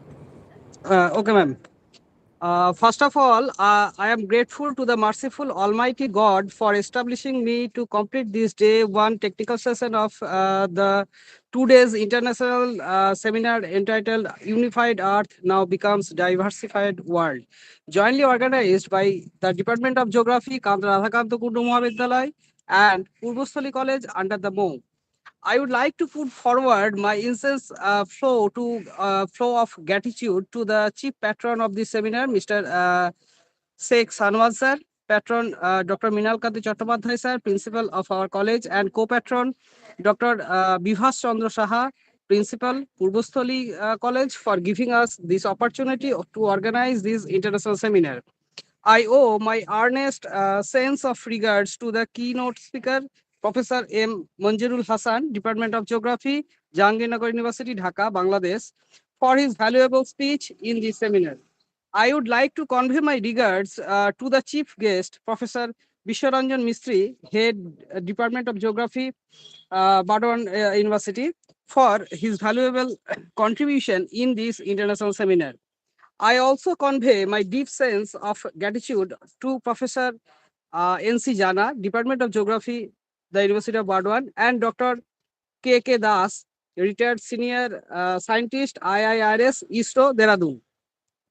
Okay, ma'am. First of all, I am grateful to the merciful Almighty God for establishing me to complete this day one technical session of the 2 days international seminar entitled Unified Earth Now Becomes Diversified World, jointly organized by the Department of Geography, Kandra Radhakanta Kundu Mahavidyalaya, and Purvosthali College under the MOU. I would like to put forward my incense flow of gratitude to the chief patron of this seminar, Mr. Sheikh Sanwaz sir, patron Dr. Minal Kanti Chattopadhyay sir, principal of our college, and co-patron Dr. Bibhas Chandra Saha, principal Purvosthali College, for giving us this opportunity to organize this international seminar. I owe my earnest sense of regards to the keynote speaker, Professor M. Manjurul Hassan, Department of Geography, Jahangirnagar University, Dhaka, Bangladesh, for his valuable speech in this seminar. I would like to convey my regards to the chief guest, Professor Vishwaranjan Mistry, Head Department of Geography, Bardwan University, for his valuable contribution in this international seminar. I also convey my deep sense of gratitude to Professor N.C. Jana, Department of Geography, the University of Bardwan, and Dr. K.K. Das, retired senior scientist, IIRS, ISRO, Dehradun,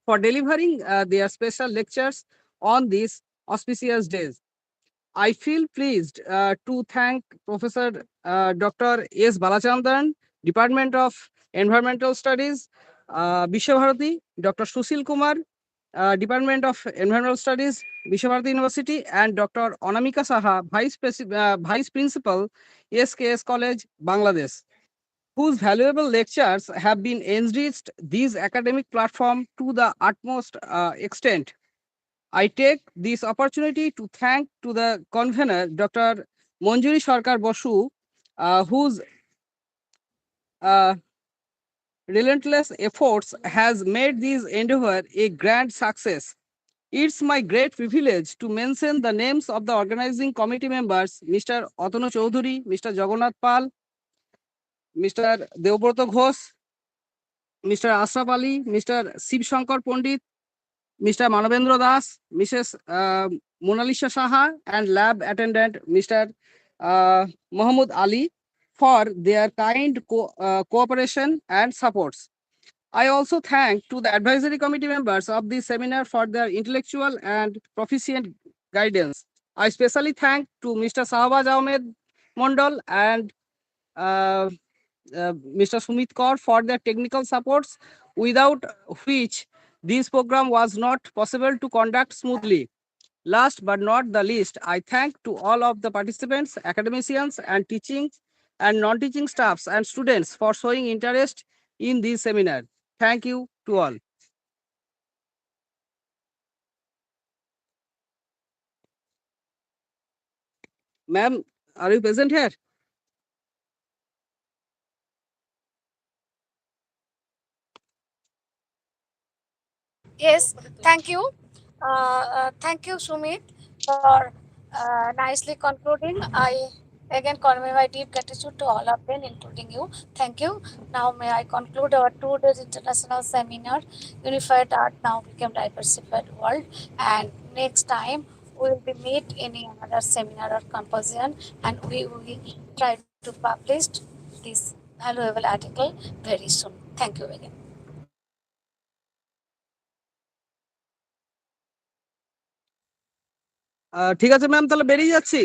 for delivering their special lectures on these auspicious days. I feel pleased to thank Professor Dr. S. Balachandran, Department of Environmental Studies, Vishwabharati, Dr. Sushil Kumar, Department of Environmental Studies, Vishwabharati University, and Dr. Anamika Saha, Vice Principal, SKS College, Bangladesh, whose valuable lectures have been enriched this academic platform to the utmost extent. I take this opportunity to thank to the convener, Dr. Manjuri Sarkar Basu, whose uh, relentless efforts has made this endeavor a grand success. It's my great privilege to mention the names of the organizing committee members, Mr. Atanu Chaudhuri, Mr. Jagannath Pal, Mr. Deobroto Ghosh, Mr. Ashraf Ali, Mr. Shiv Shankar Pandit, Mr. Manavendra Das, Mrs. Monalisha Saha, and lab attendant Mr. Mohammad Ali for their kind cooperation and supports. I also thank to the advisory committee members of this seminar for their intellectual and proficient guidance. I especially thank to Mr. Sahbaz Ahmed Mondal and uh, Mr. Sumit Kaur for their technical supports, without which this program was not possible to conduct smoothly. Last but not the least, I thank to all of the participants, academicians, and teaching and non-teaching staffs and students for showing interest in this seminar. Thank you to all. Ma'am, are you present here? Yes, thank you. Thank you, Sumit, for nicely concluding. I again convey my deep gratitude to all of them, including you. Thank you. Now, may I conclude our 2 days international seminar, Unified Art Now Become Diversified World. And next time, we will be meet in another seminar or composition, and we will try to publish this valuable article very soon. Thank you again. ঠিক আছে ma'am, তাহলে বেরিয়ে যাচ্ছি।